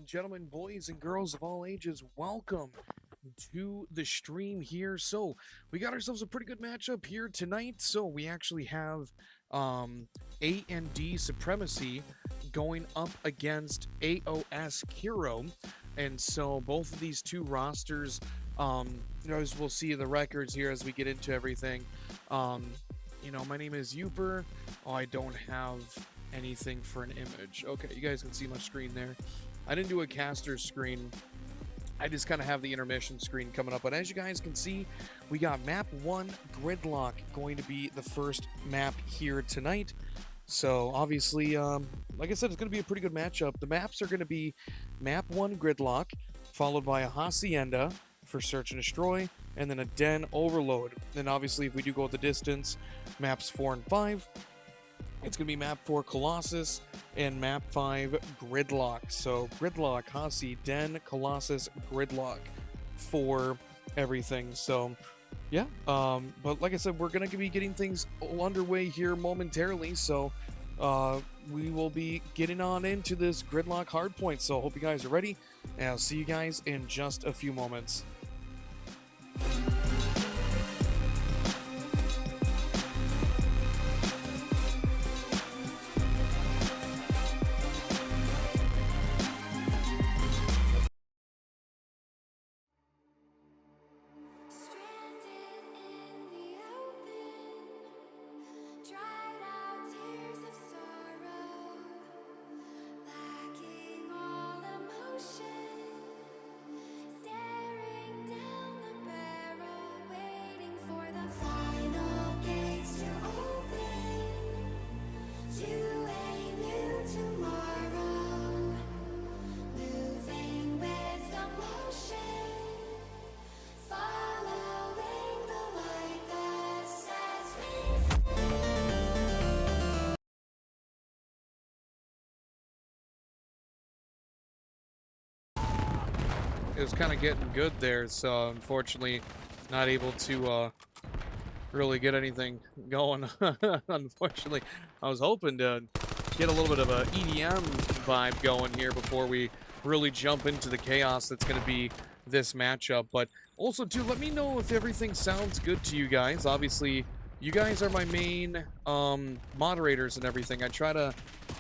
gentlemen, boys and girls of all ages, welcome to the stream here. So we got ourselves a pretty good matchup here tonight. So we actually have AnD Supremacy going up against AoS Kuro. And so both of these two rosters, as we'll see the records here as we get into everything. My name is Yooper. Oh, I don't have anything for an image. Okay, you guys can see my screen there. I didn't do a caster screen. I just kind of have the intermission screen coming up. But as you guys can see, we got map 1 Gridlock going to be the first map here tonight. So obviously, like I said, it's going to be a pretty good matchup. The maps are going to be map 1 Gridlock, followed by a Hacienda for Search and Destroy, and then a Den Overload. Then obviously, if we do go the distance, maps 4 and 5, it's going to be map 4 Colossus and map 5 Gridlock. So Gridlock, Hasi, Den, Colossus, Gridlock for everything. So yeah, but like I said, we're going to be getting things underway here momentarily. So we will be getting on into this Gridlock hardpoint. So I hope you guys are ready, and I'll see you guys in just a few moments. It was kind of getting good there, so unfortunately not able to really get anything going. Unfortunately, I was hoping to get a little bit of a EDM vibe going here before we really jump into the chaos that's going to be this matchup. But also, too, let me know if everything sounds good to you guys. Obviously, you guys are my main moderators and everything. I try to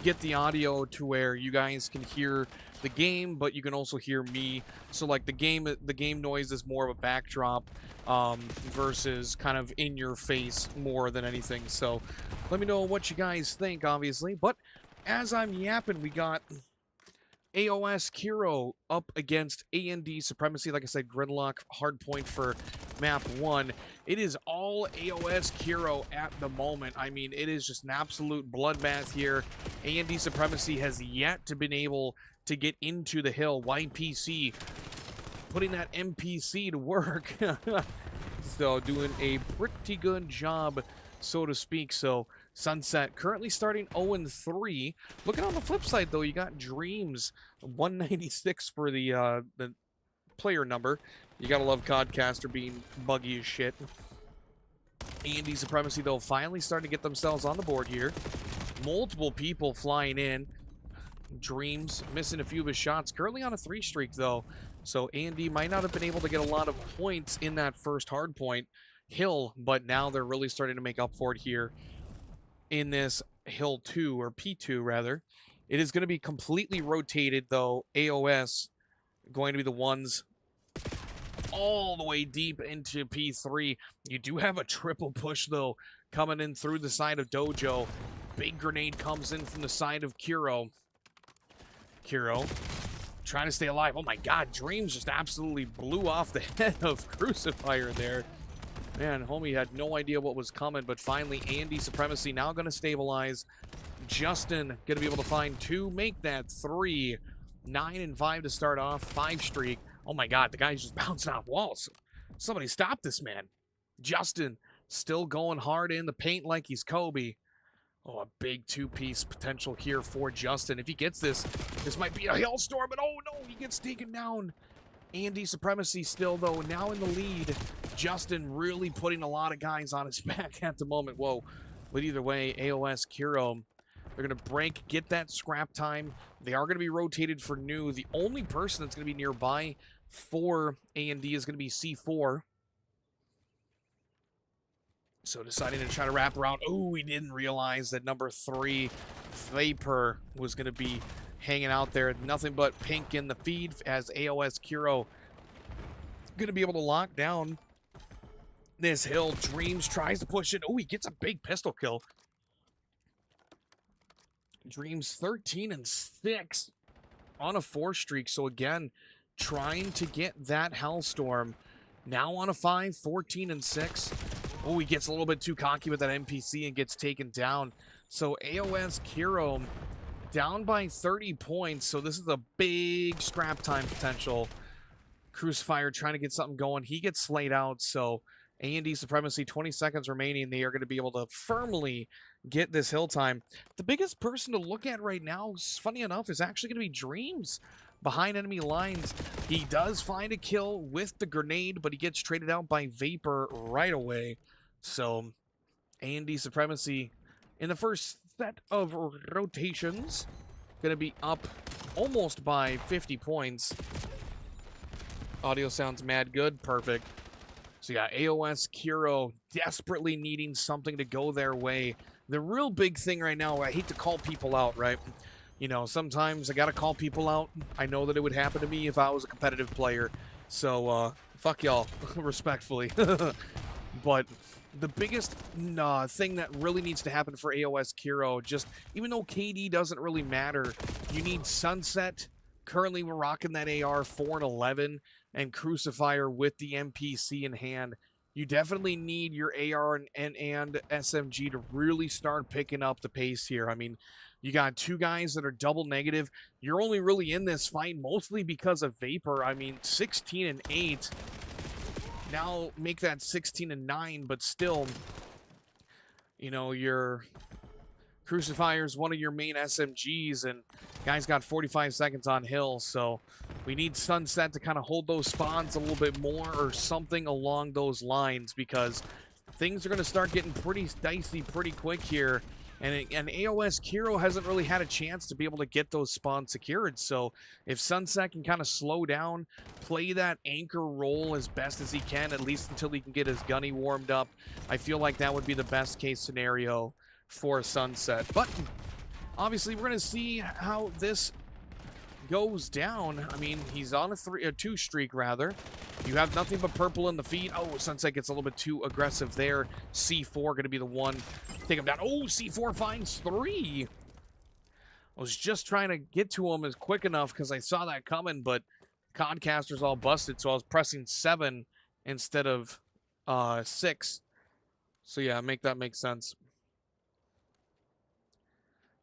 get the audio to where you guys can hear the game, but you can also hear me. So like the game noise is more of a backdrop versus kind of in your face more than anything. So let me know what you guys think, obviously. But as I'm yapping, we got AoS Kuro up against AnD Supremacy. Like I said, Gridlock hardpoint for map 1. It is all AoS Kuro at the moment. I mean, it is just an absolute bloodbath here. AnD Supremacy has yet to been able to get into the hill. YPC putting that MPC to work. So doing a pretty good job, so to speak. So Sunset currently starting 0-3. Looking on the flip side, though, you got Dreams 196 for the player number. You gotta love Codcaster being buggy as shit. AnD Supremacy, though, finally starting to get themselves on the board here. Multiple people flying in. Dreams missing a few of his shots. Currently on a 3 streak, though. So AnD might not have been able to get a lot of points in that first hard point hill, but now they're really starting to make up for it here in this hill 2, or P2 rather. It is going to be completely rotated, though. AoS going to be the ones all the way deep into P3. You do have a triple push, though, coming in through the side of Dojo. Big grenade comes in from the side of Kuro. Kuro trying to stay alive. Oh my god, Dreams just absolutely blew off the head of Crucifier there. Man, homie had no idea what was coming, but finally AnD Supremacy now going to stabilize. Justin going to be able to find 2, make that 3. 9 and 5 to start off, 5 streak. Oh my god, the guy's just bouncing off walls. Somebody stop this man. Justin still going hard in the paint like he's Kobe. Oh, a big 2-piece potential here for Justin. If he gets this, this might be a hailstorm, but oh no, he gets taken down. AnD Supremacy still, though, now in the lead. Justin really putting a lot of guys on his back at the moment. Whoa. But either way, AoS Kuro, they're going to break, get that scrap time, They are going to be rotated for new. The only person that's going to be nearby for AnD is going to be C4. So deciding to try to wrap around. Oh, we didn't realize that number 3, Vapor, was going to be hanging out there. Nothing but pink in the feed as AoS Kuro going to be able to lock down this hill. Dreams tries to push it. Oh, he gets a big pistol kill. Dreams 13 and 6 on a 4 streak. So again, trying to get that Hellstorm. Now on a 5, 14 and 6. Oh, he gets a little bit too cocky with that NPC and gets taken down. So AoS Kuro down by 30 points. So this is a big scrap time potential. Crucifier trying to get something going. He gets slayed out. So AnD Supremacy, 20 seconds remaining. They are going to be able to firmly get this hill time. The biggest person to look at right now, funny enough, is actually going to be Dreams behind enemy lines. He does find a kill with the grenade, but he gets traded out by Vapor right away. So AnD Supremacy in the first set of rotations going to be up almost by 50 points. Audio sounds mad good. Perfect. So yeah, AoS Kuro desperately needing something to go their way. The real big thing right now, I hate to call people out, right? You know, sometimes I gotta call people out. I know that it would happen to me if I was a competitive player. So, fuck y'all, respectfully. But the biggest thing that really needs to happen for AoS Kuro, just even though KD doesn't really matter, you need Sunset. Currently, we're rocking that AR 4 and 11 and Crucifier with the NPC in hand. You definitely need your AR and SMG to really start picking up the pace here. I mean, you got 2 guys that are double negative. You're only really in this fight mostly because of Vapor. I mean, 16 and 8. Now make that 16 and 9, but still, you know, your Crucifier is one of your main SMGs, and guy's got 45 seconds on hill, so we need Sunset to kind of hold those spawns a little bit more or something along those lines, because things are going to start getting pretty dicey pretty quick here. And AoS Kuro hasn't really had a chance to be able to get those spawns secured. So if Sunset can kind of slow down, play that anchor role as best as he can, at least until he can get his gunny warmed up, I feel like that would be the best case scenario for Sunset. But obviously we're going to see how this goes down. I mean, he's on a 2 streak rather. You have nothing but purple in the feed. Oh, Sunset gets a little bit too aggressive there. C4 going to be the one to take him down. Oh, C4 finds 3. I was just trying to get to him as quick enough because I saw that coming, but Codcaster's all busted, so I was pressing 7 instead of 6. So yeah, make that make sense.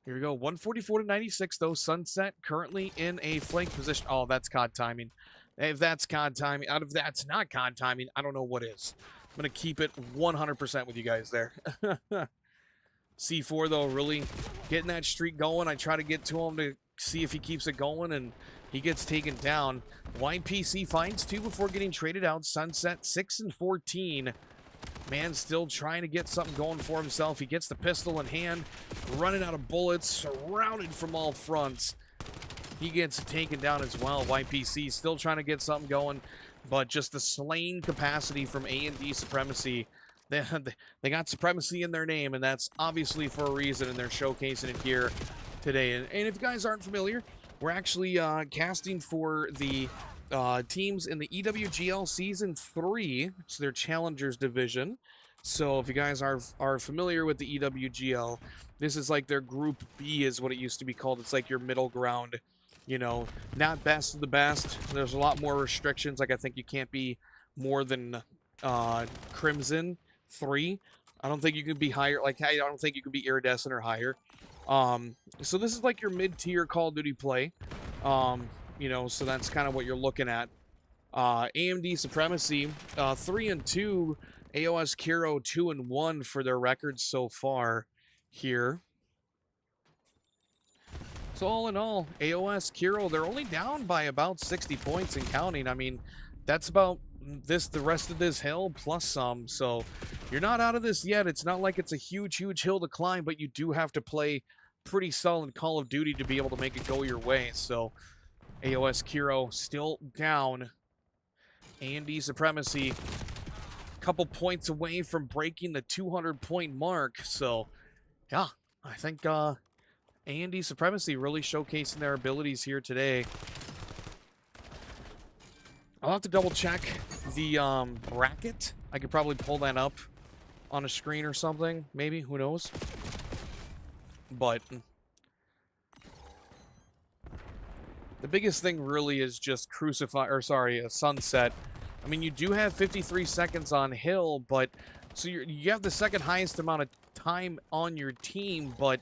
Here we go, 144 to 96 though. Sunset currently in a flank position. Oh, that's COD timing. If that's COD timing, out of that's not COD timing, I don't know what is. I'm going to keep it 100% with you guys there. C4 though, really getting that streak going. I try to get to him to see if he keeps it going, and he gets taken down. YPC finds 2 before getting traded out. Sunset 6 and 14. Man still trying to get something going for himself. He gets the pistol in hand, running out of bullets, surrounded from all fronts. He gets taken down as well. YPC still trying to get something going, but just the slain capacity from AnD Supremacy. They got Supremacy in their name, and that's obviously for a reason, and they're showcasing it here today. And if you guys aren't familiar, we're actually casting for the teams in the EWGL Season 3. It's their Challengers Division. So if you guys are familiar with the EWGL, this is like their Group B is what it used to be called. It's like your middle ground, you know, not best of the best. There's a lot more restrictions. Like I think you can't be more than Crimson 3. I don't think you can be higher. Like I don't think you can be Iridescent or higher. So this is like your mid-tier Call of Duty play. You know, so that's kind of what you're looking at. AMD Supremacy, 3 and 2. AoS Kuro 2 and 1 for their records so far here. So all in all, AoS Kuro, they're only down by about 60 points and counting. I mean, that's about the rest of this hill plus some. So you're not out of this yet. It's not like it's a huge hill to climb, but you do have to play pretty solid Call of Duty to be able to make it go your way. So AoS Kuro still down. AnD Supremacy a couple points away from breaking the 200-point mark. So yeah, I think AnD Supremacy really showcasing their abilities here today. I'll have to double check the bracket. I could probably pull that up on a screen or something, maybe, who knows. But the biggest thing really is just Sunset. I mean, you do have 53 seconds on Hill, but so you have the second highest amount of time on your team, but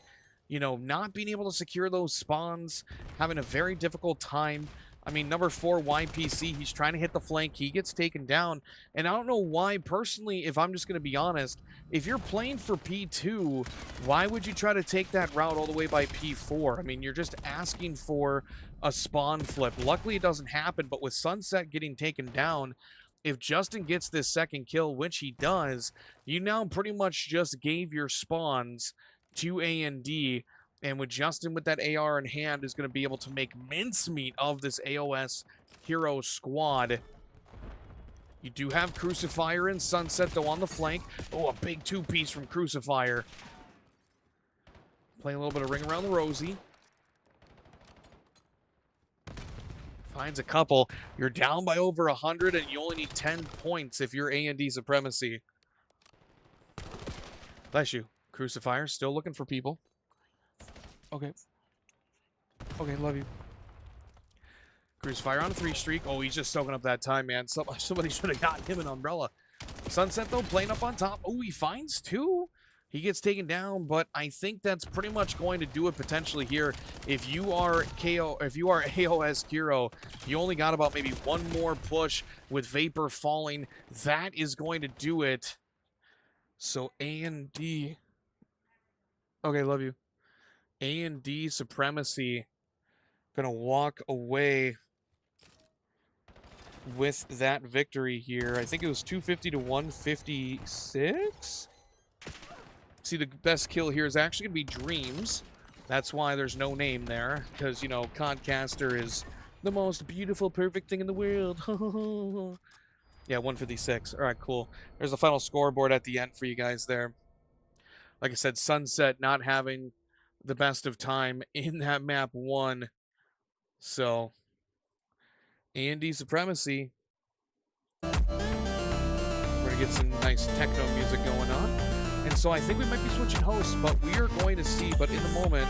you know, not being able to secure those spawns, having a very difficult time. I mean, number 4, YPC, he's trying to hit the flank. He gets taken down. And I don't know why, personally, if I'm just going to be honest, if you're playing for P2, why would you try to take that route all the way by P4? I mean, you're just asking for a spawn flip. Luckily, it doesn't happen, but with Sunset getting taken down, if Justin gets this second kill, which he does, you now pretty much just gave your spawns to AnD. And with Justin with that AR in hand is going to be able to make mincemeat of this AoS hero squad. You do have Crucifier and Sunset, though, on the flank. Oh, a big two-piece from Crucifier. Playing a little bit of Ring Around the Rosie. Finds a couple. You're down by over 100, and you only need 10 points if you're AnD Supremacy. Bless you. Crucifier still looking for people. Okay. Okay, love you. Crucifier on a 3 streak. Oh, he's just soaking up that time, man. Somebody should have gotten him an umbrella. Sunset, though, playing up on top. Oh, he finds 2. He gets taken down, but I think that's pretty much going to do it potentially here. If you are AoS Kuro, you only got about maybe one more push with Vapor falling. That is going to do it. So AnD. Okay, love you. AnD Supremacy gonna walk away with that victory here. I think it was 250 to 156. See, the best kill here is actually gonna be Dreams. That's why there's no name there, because, you know, Codcaster is the most beautiful, perfect thing in the world. Yeah, 156. All right, cool. There's a final scoreboard at the end for you guys there. Like I said, Sunset not having the best of time in that map 1. So, AnD Supremacy. We're going to get some nice techno music going on. And so I think we might be switching hosts, but we are going to see. But in the moment,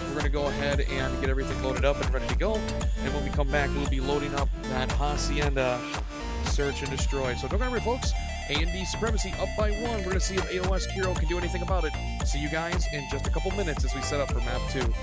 we're going to go ahead and get everything loaded up and ready to go. And when we come back, we'll be loading up that Hacienda Search and Destroy. So don't worry, folks. AnD Supremacy up by 1. We're going to see if AoS Kuro can do anything about it. See you guys in just a couple minutes as we set up for map 2.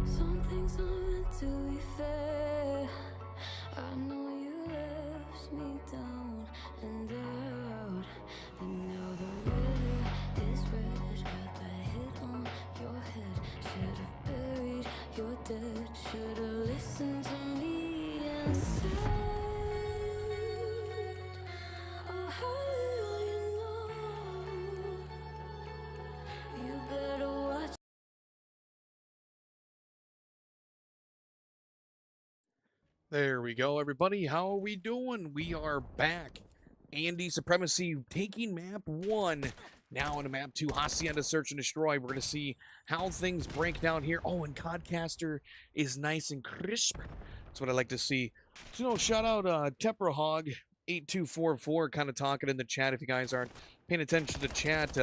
Some things aren't meant to be fair. I know you left me down and out, and now the river is red. Got that hit on your head. Should've buried your dead. Should've listened to me and said, oh, how little you know. You better watch. There we go, everybody. How are we doing? We are back. AnD Supremacy taking map 1. Now into map 2, Hacienda Search and Destroy. We're going to see how things break down here. Oh, and Codcaster is nice and crisp. That's what I like to see. So, shout out Teprahog8244 kind of talking in the chat if you guys aren't paying attention to chat.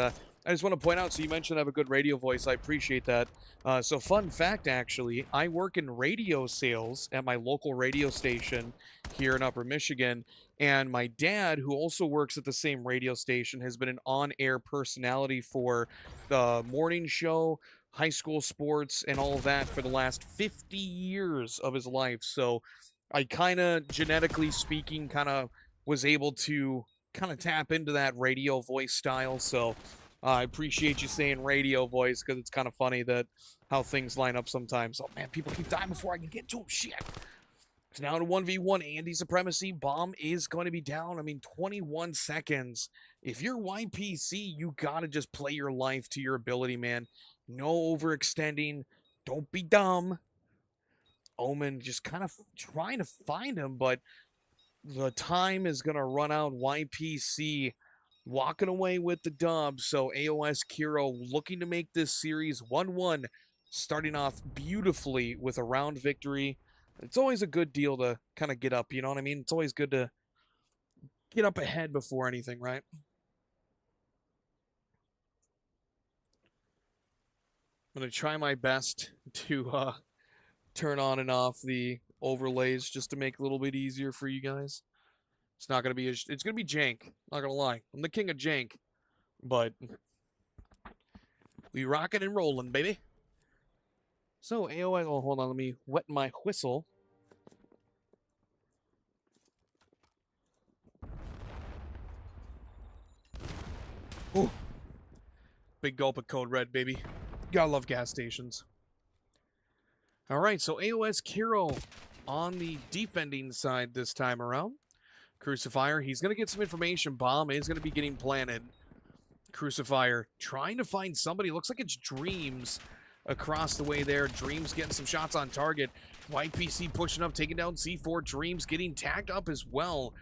I just want to point out, so you mentioned I have a good radio voice. I appreciate that. So fun fact, actually, I work in radio sales at my local radio station here in Upper Michigan. And my dad, who also works at the same radio station, has been an on-air personality for the morning show, high school sports, and all of that for the last 50 years of his life. So I kind of, genetically speaking, kind of was able to kind of tap into that radio voice style. So I appreciate you saying radio voice, because it's kind of funny that how things line up sometimes. Oh man, people keep dying before I can get to them. Shit. It's now to 1v1. AnD Supremacy. Bomb is going to be down. I mean, 21 seconds. If you're YPC, you got to just play your life to your ability, man. No overextending. Don't be dumb. Omen just kind of trying to find him, but the time is going to run out. YPC walking away with the dub. So AoS Kuro looking to make this series 1-1, starting off beautifully with a round victory. It's always a good deal to kind of get up, you know what I mean? It's always good to get up ahead before anything, right? I'm going to try my best to turn on and off the overlays just to make it a little bit easier for you guys. It's not going to be, it's going to be jank. Not going to lie. I'm the king of jank. But we rocking and rolling, baby. So AoS, oh, hold on, let me wet my whistle. Ooh. Big gulp of Code Red, baby. Gotta love gas stations. All right, so AoS Kuro on the defending side this time around. Crucifier, he's going to get some information. Bomb is going to be getting planted. Crucifier trying to find somebody. Looks like it's Dreams across the way there. Dreams getting some shots on target. YPC pushing up, taking down C4. Dreams getting tagged up as well.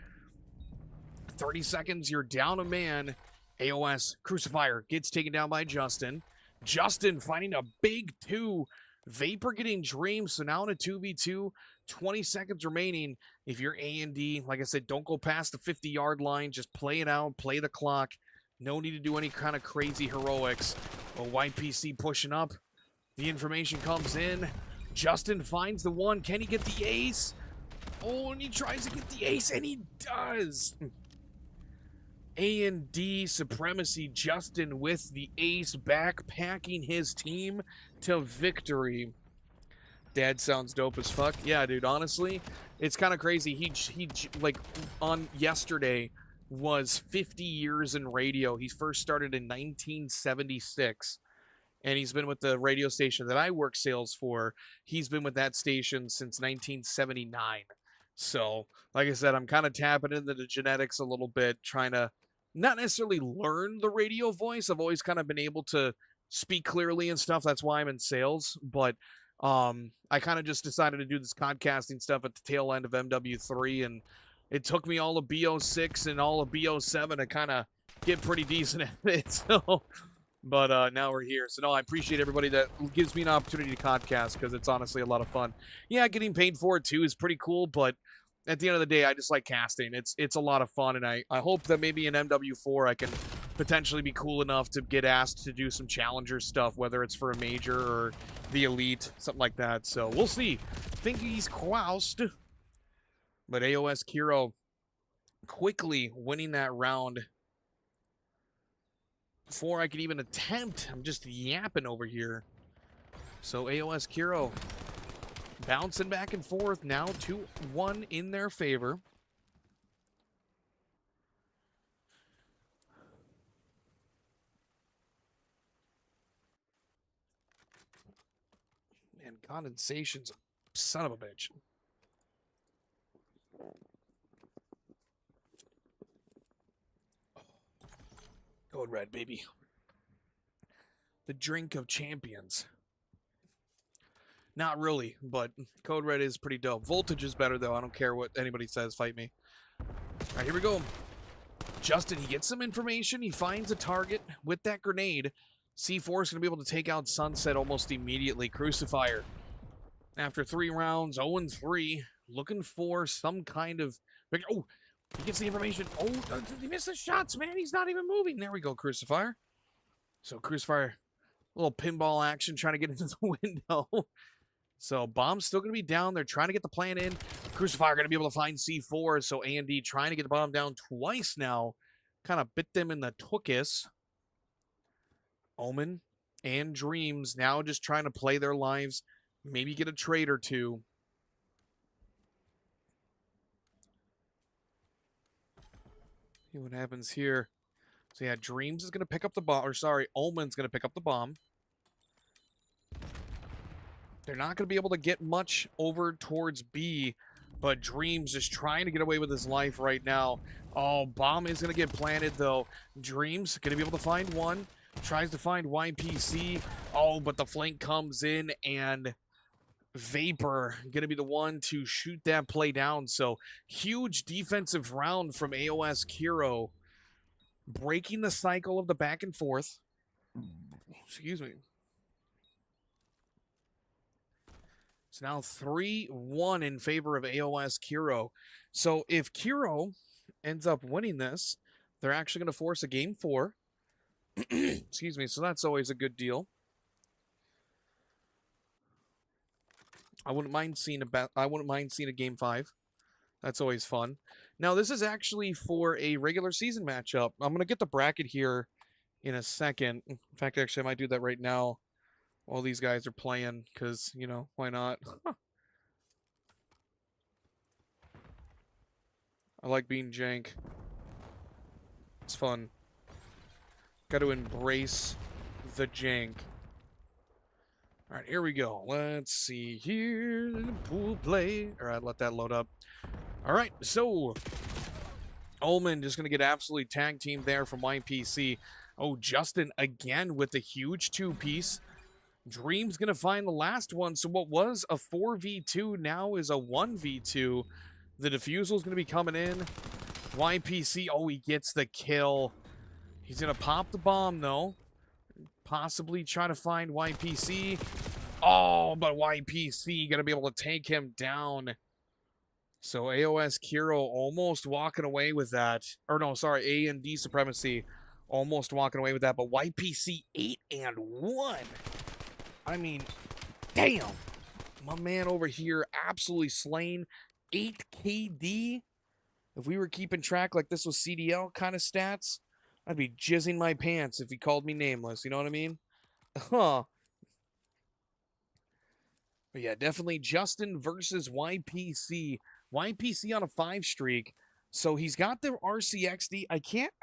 30 seconds, you're down a man. AoS Crucifier gets taken down by Justin. Justin finding a big 2. Vapor getting Dreams, so now in a 2v2. 20 seconds remaining. If you're AnD, like I said, don't go past the 50-yard line. Just play it out, play the clock. No need to do any kind of crazy heroics. A YPC pushing up. The information comes in. Justin finds the one. Can he get the ace? Oh, and he tries to get the ace, and he does. AnD Supremacy. Justin with the ace, backpacking his team to victory. Dad sounds dope as fuck. Yeah, dude, honestly, it's kind of crazy. He like, on yesterday was 50 years in radio. He first started in 1976, and he's been with the radio station that I work sales for. He's been with that station since 1979. So, like I said, I'm kind of tapping into the genetics a little bit, trying to not necessarily learn the radio voice. I've always kind of been able to speak clearly and stuff. That's why I'm in sales, but I kind of just decided to do this podcasting stuff at the tail end of MW3, and it took me all of BO6 and all of BO7 to kind of get pretty decent at it. So, but now we're here. So, no, I appreciate everybody that gives me an opportunity to podcast, because it's honestly a lot of fun. Yeah, getting paid for it too is pretty cool, but at the end of the day, I just like casting. It's a lot of fun, and I hope that maybe in MW4 I can potentially be cool enough to get asked to do some challenger stuff, whether it's for a major or the elite, something like that. So we'll see. Think he's croused. But AoS Kuro quickly winning that round before I could even attempt. I'm just yapping over here. So AoS Kuro bouncing back and forth, now 2-1 in their favor. And condensation's a son of a bitch. Code Red, baby. The drink of champions. Not really, but Code Red is pretty dope. Voltage is better, though. I don't care what anybody says. Fight me. All right, here we go. Justin, he gets some information. He finds a target with that grenade. C4 is going to be able to take out Sunset almost immediately. Crucifier. After 3 rounds, 0-3. Looking for some kind of... Oh, he gets the information. Oh, he missed the shots, man. He's not even moving. There we go, Crucifier. So Crucifier, a little pinball action, trying to get into the window. So bomb's still going to be down. They're trying to get the plan in. Crucifier going to be able to find C4. So AnD trying to get the bomb down twice now. Kind of bit them in the tuchus. Omen and Dreams now just trying to play their lives. Maybe get a trade or two. See what happens here. So yeah, Dreams is going to pick up the bomb. Or sorry, Omen's going to pick up the bomb. They're not going to be able to get much over towards B, but Dreams is trying to get away with his life right now. Oh, bomb is going to get planted, though. Dreams going to be able to find one. Tries to find YPC. Oh, but the flank comes in, and Vapor going to be the one to shoot that play down. So, huge defensive round from AoS Kuro. Breaking the cycle of the back and forth. Excuse me. It's now 3-1 in favor of AoS Kuro. So if Kuro ends up winning this, they're actually going to force a game 4. Excuse me. So that's always a good deal. I wouldn't mind seeing a game 5. That's always fun. Now this is actually for a regular season matchup. I'm going to get the bracket here in a second. In fact, actually I might do that right now while these guys are playing, because, you know, why not? I like being jank. It's fun. Got to embrace the jank. All right, here we go. Let's see here. Pool play. All right, let that load up. All right, so Ullman just going to get absolutely tag teamed there from YPC. Oh, Justin again with the huge 2-piece. Dream's going to find the last one. So what was a 4v2 now is a 1v2. The defusel's going to be coming in. YPC, oh, he gets the kill. He's going to pop the bomb, though. Possibly try to find YPC. Oh, but YPC going to be able to take him down. So AoS Kuro almost walking away with that. Or no, sorry, AnD Supremacy almost walking away with that. But YPC 8-1. I mean, damn. My man over here absolutely slain. 8 KD. If we were keeping track like this was CDL kind of stats, I'd be jizzing my pants if he called me nameless. You know what I mean? Huh. But yeah, definitely Justin versus YPC. YPC on a 5 streak. So he's got the RCXD. I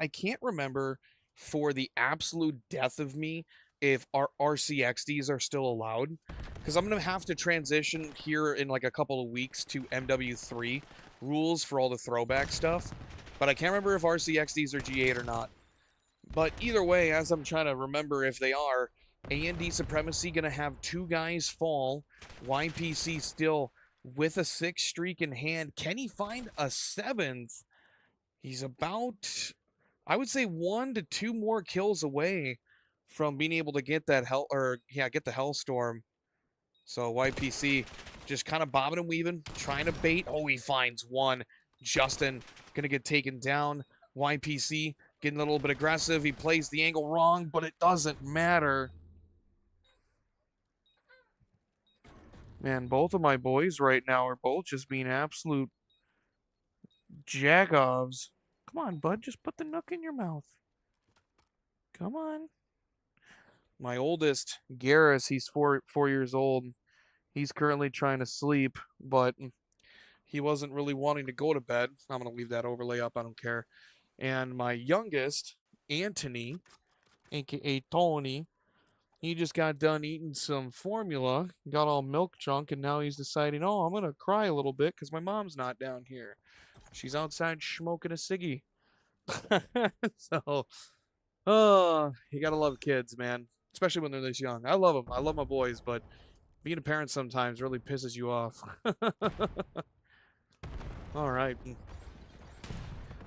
can't remember for the absolute death of me if our RCXDs are still allowed. Because I'm going to have to transition here in like a couple of weeks to MW3 rules for all the throwback stuff. But I can't remember if RCXDs are G8 or not. But either way, as I'm trying to remember if they are, AnD Supremacy going to have 2 guys fall. YPC still with a 6 streak in hand. Can he find a 7th? He's about, I would say, 1 to 2 more kills away from being able to get that get the Hellstorm. So YPC just kind of bobbing and weaving, trying to bait. Oh, he finds one. Justin going to get taken down. YPC getting a little bit aggressive. He plays the angle wrong, but it doesn't matter. Man, both of my boys right now are both just being absolute jagoffs. Come on, bud. Just put the nook in your mouth. Come on. My oldest, Garrus, he's four years old. He's currently trying to sleep, but he wasn't really wanting to go to bed. I'm gonna leave that overlay up. I don't care. And my youngest, Anthony, aka Tony, he just got done eating some formula, got all milk drunk, and now he's deciding, oh, I'm gonna cry a little bit because my mom's not down here. She's outside smoking a ciggy. So, oh, you gotta love kids, man, especially when they're this young. I love them. I love my boys, but being a parent sometimes really pisses you off. All right.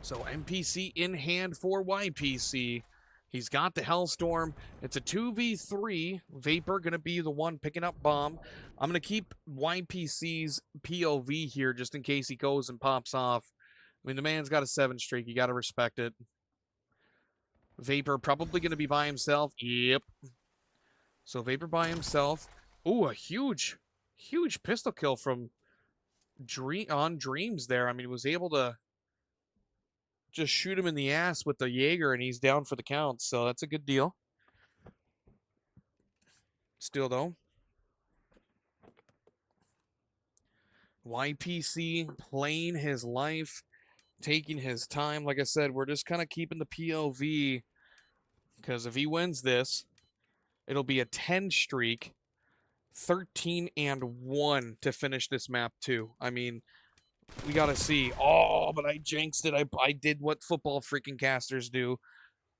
So NPC in hand for YPC. He's got the Hellstorm. It's a 2v3. Vapor going to be the one picking up bomb. I'm going to keep YPC's POV here just in case he goes and pops off. I mean, the man's got a 7 streak. You got to respect it. Vapor probably going to be by himself. Yep. So Vapor by himself. Ooh, a huge pistol kill from Dreams there. I mean, he was able to just shoot him in the ass with the Jaeger, and he's down for the count. So that's a good deal. Still, though, YPC playing his life, taking his time. Like I said, we're just kind of keeping the POV because if he wins this, it'll be a 10 streak, 13-1 to finish this map too. I mean, we got to see. Oh, but I jinxed it. I did what football freaking casters do.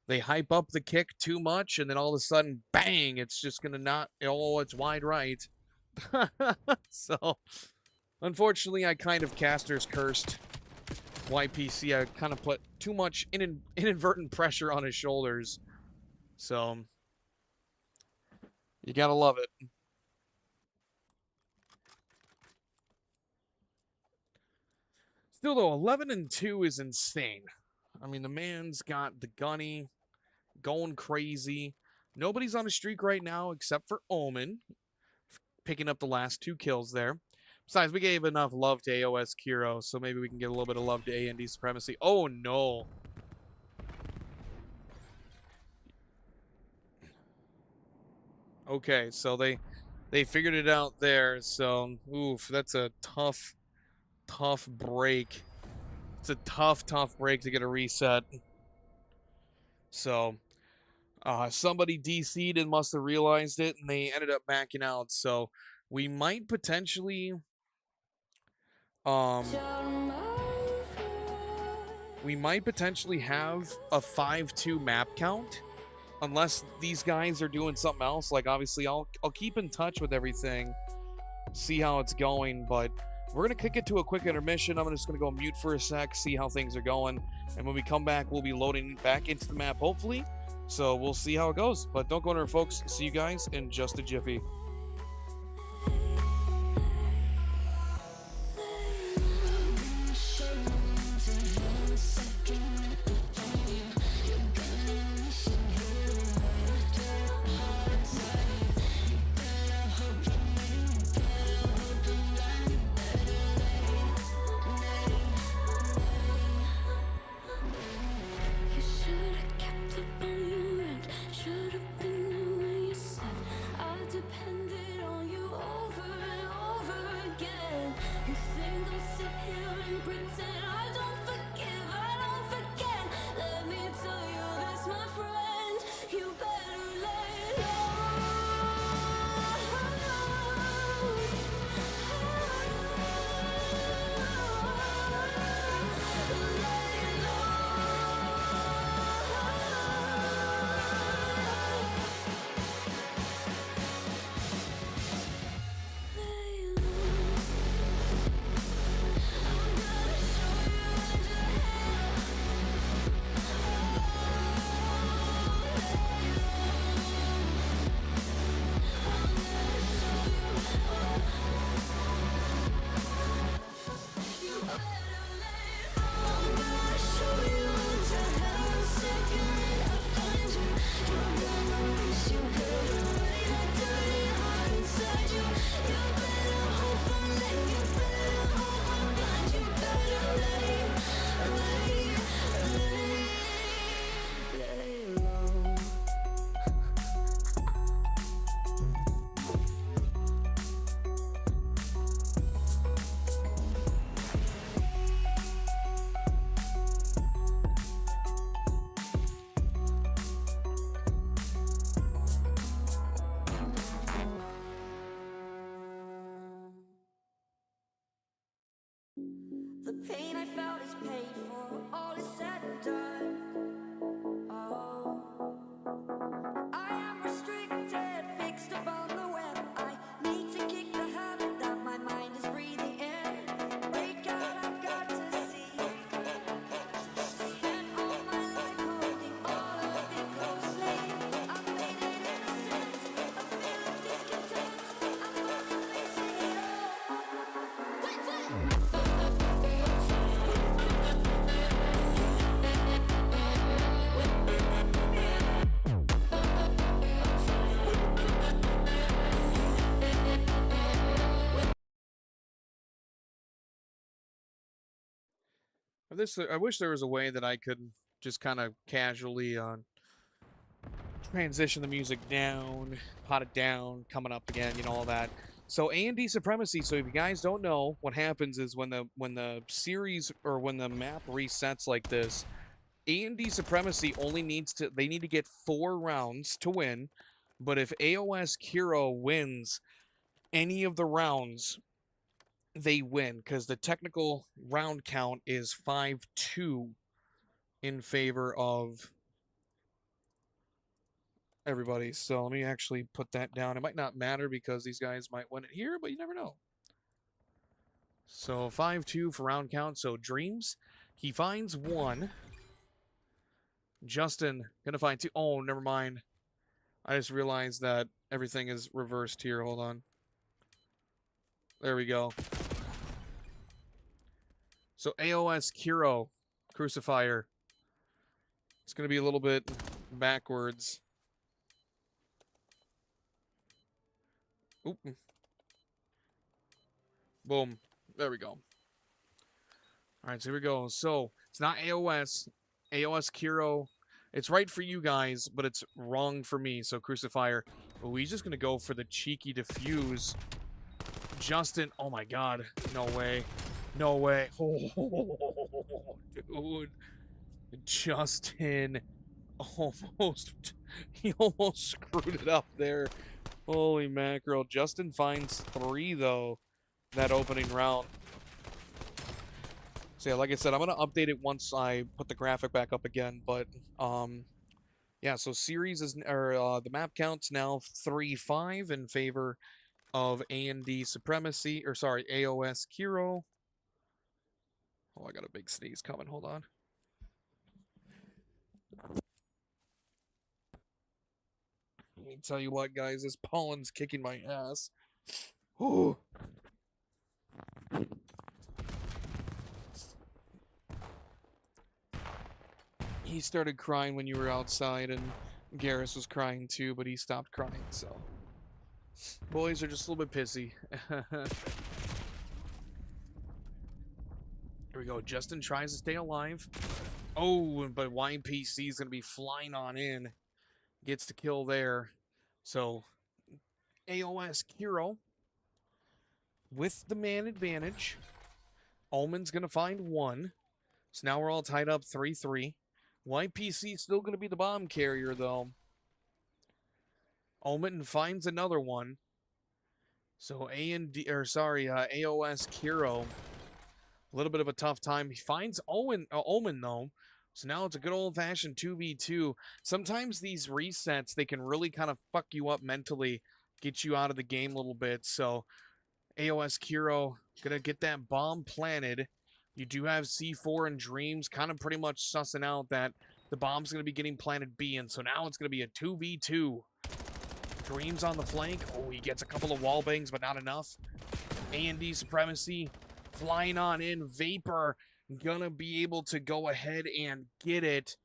They hype up the kick too much, and then all of a sudden, bang, it's just going to not, oh, it's wide right. So, unfortunately, I kind of casters cursed YPC. I kind of put too much inadvertent pressure on his shoulders. So, you got to love it. Still, though, 11-2 is insane. I mean, the man's got the gunny going crazy. Nobody's on a streak right now except for Omen, picking up the last 2 kills there. Besides, we gave enough love to AoS Kuro, so maybe we can get a little bit of love to AnD Supremacy. Oh, no. Okay, so they figured it out there. So, oof, that's a tough break. It's a tough break to get a reset. So, somebody DC'd and must have realized it, and they ended up backing out. So, we might potentially, have a 5-2 map count, unless these guys are doing something else. Like, obviously, I'll keep in touch with everything, see how it's going, but we're going to kick it to a quick intermission. I'm just going to go mute for a sec, see how things are going. And when we come back, we'll be loading back into the map, hopefully. So we'll see how it goes. But don't go anywhere, folks. See you guys in just a jiffy. Should've been you when you said I depend I wish there was a way that I could just kind of casually transition the music down, pot it down, coming up again, you know, all that. So AnD Supremacy. So if you guys don't know, what happens is when the series or when the map resets like this, AnD Supremacy only needs to they need to get 4 rounds to win. But if AoS Kuro wins any of the rounds, they win because the technical round count is 5-2 in favor of everybody. So let me actually put that down. It might not matter because these guys might win it here, but you never know. So 5-2 for round count. So Dreams, he finds 1. Justin gonna find 2. Oh, never mind. I just realized that everything is reversed here. Hold on. There we go. So AoS Kuro, Crucifier. It's gonna be a little bit backwards. Oop. Boom. There we go. All right, so here we go. So it's not AoS. AoS Kuro. It's right for you guys, but it's wrong for me. So Crucifier. But we're just gonna go for the cheeky defuse. Justin. Oh my God. No way. No way. Oh, dude. Justin almost. He almost screwed it up there. Holy mackerel. Justin finds 3 though. That opening round. So yeah, like I said, I'm gonna update it once I put the graphic back up again. But yeah. So series is the map count's now 3-5 in favor of AnD Supremacy, or sorry, AoS Kuro. Oh, I got a big sneeze coming. Hold on. Let me tell you what, guys, this pollen's kicking my ass. Ooh. He started crying when you were outside, and Garrus was crying too, but he stopped crying, so. Boys are just a little bit pissy. Here we go. Justin tries to stay alive. Oh, but YPC is going to be flying on in. Gets the kill there. So, AoS Kuro with the man advantage. Omen's going to find 1. So now we're all tied up 3-3. YPC still going to be the bomb carrier, though. Omen finds another one. So AoS Kuro, a little bit of a tough time. He finds Omen though. So now it's a good old-fashioned 2v2. Sometimes these resets, they can really kind of fuck you up mentally, get you out of the game a little bit. So AoS Kuro gonna get that bomb planted. You do have C4 and Dreams kind of pretty much sussing out that the bomb's going to be getting planted B, and so now it's going to be a 2v2. Dreams on the flank. Oh, he gets a couple of wall bangs, but not enough. AnD Supremacy flying on in. Vapor gonna be able to go ahead and get it.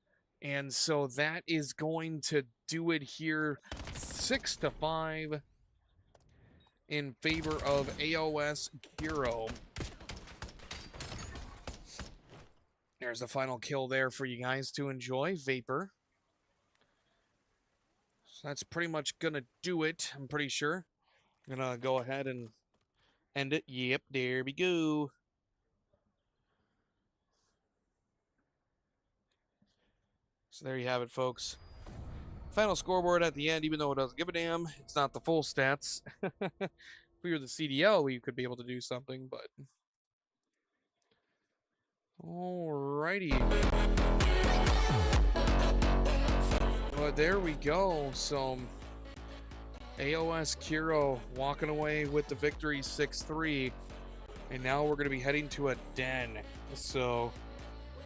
And so that is going to do it here. 6-5 in favor of AoS Kuro. There's the final kill there for you guys to enjoy. Vapor. So that's pretty much gonna do it, I'm pretty sure. I'm gonna go ahead and end it. Yep, there we go. So there you have it, folks. Final scoreboard at the end, even though it doesn't give a damn. It's not the full stats. If we were the CDL, we could be able to do something, but... Alrighty. But there we go. So, AoS Kuro walking away with the victory 6-3. And now we're going to be heading to a den. So,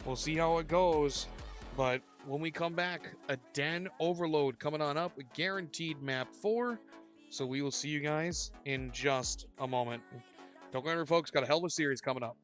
we'll see how it goes. But when we come back, a den overload coming on up. Guaranteed map 4. So we will see you guys in just a moment. Don't go anywhere, folks. Got a hell of a series coming up.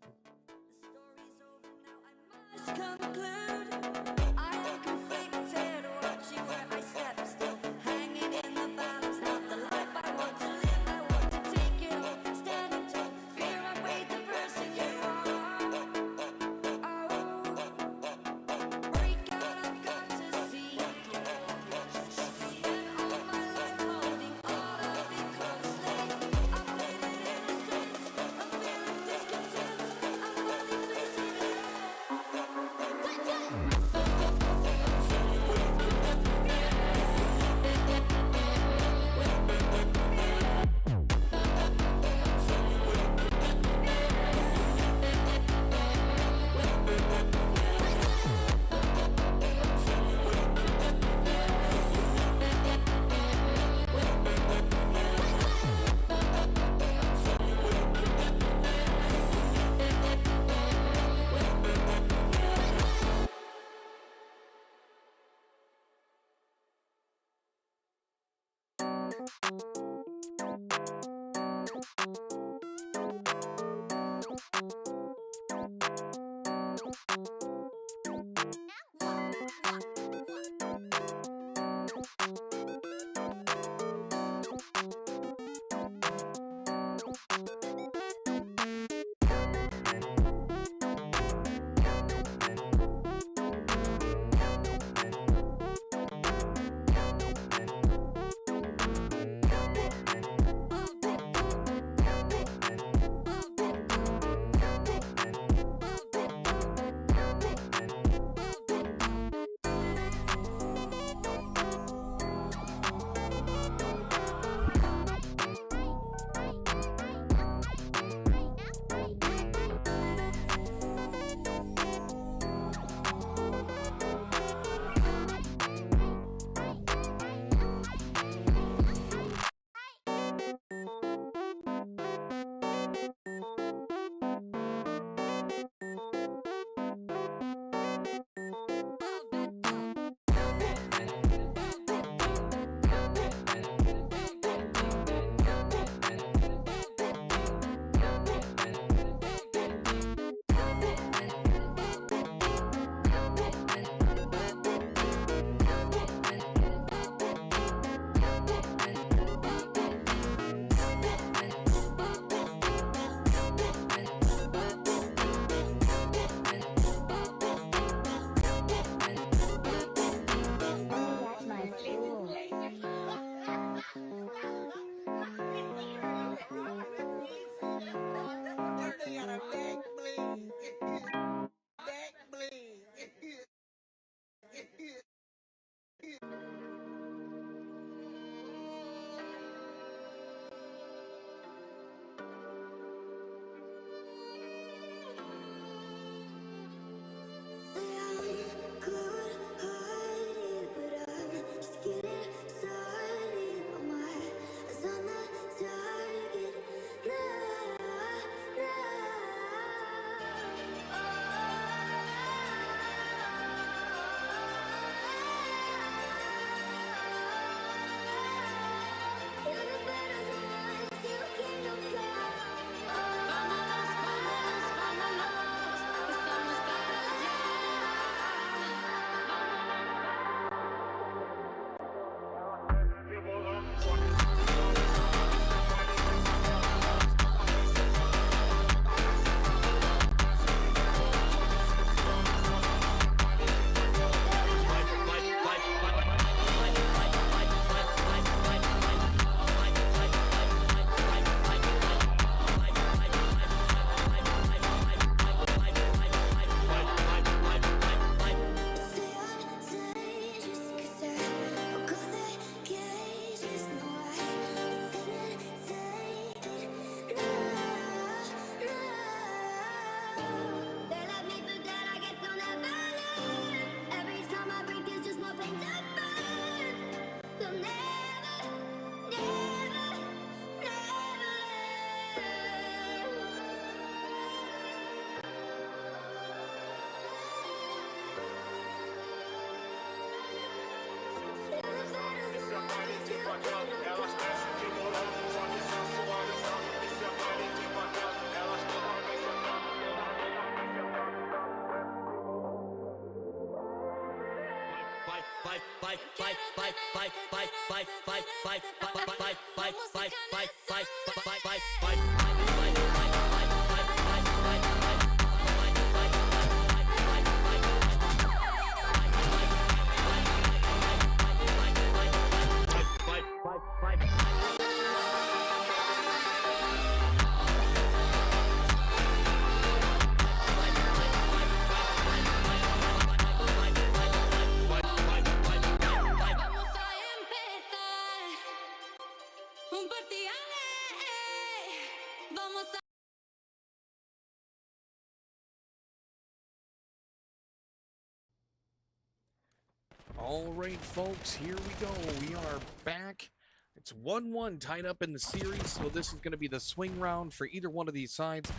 All right, folks, here we go. We are back. It's 1-1 tied up in the series, so this is going to be the swing round for either one of these sides.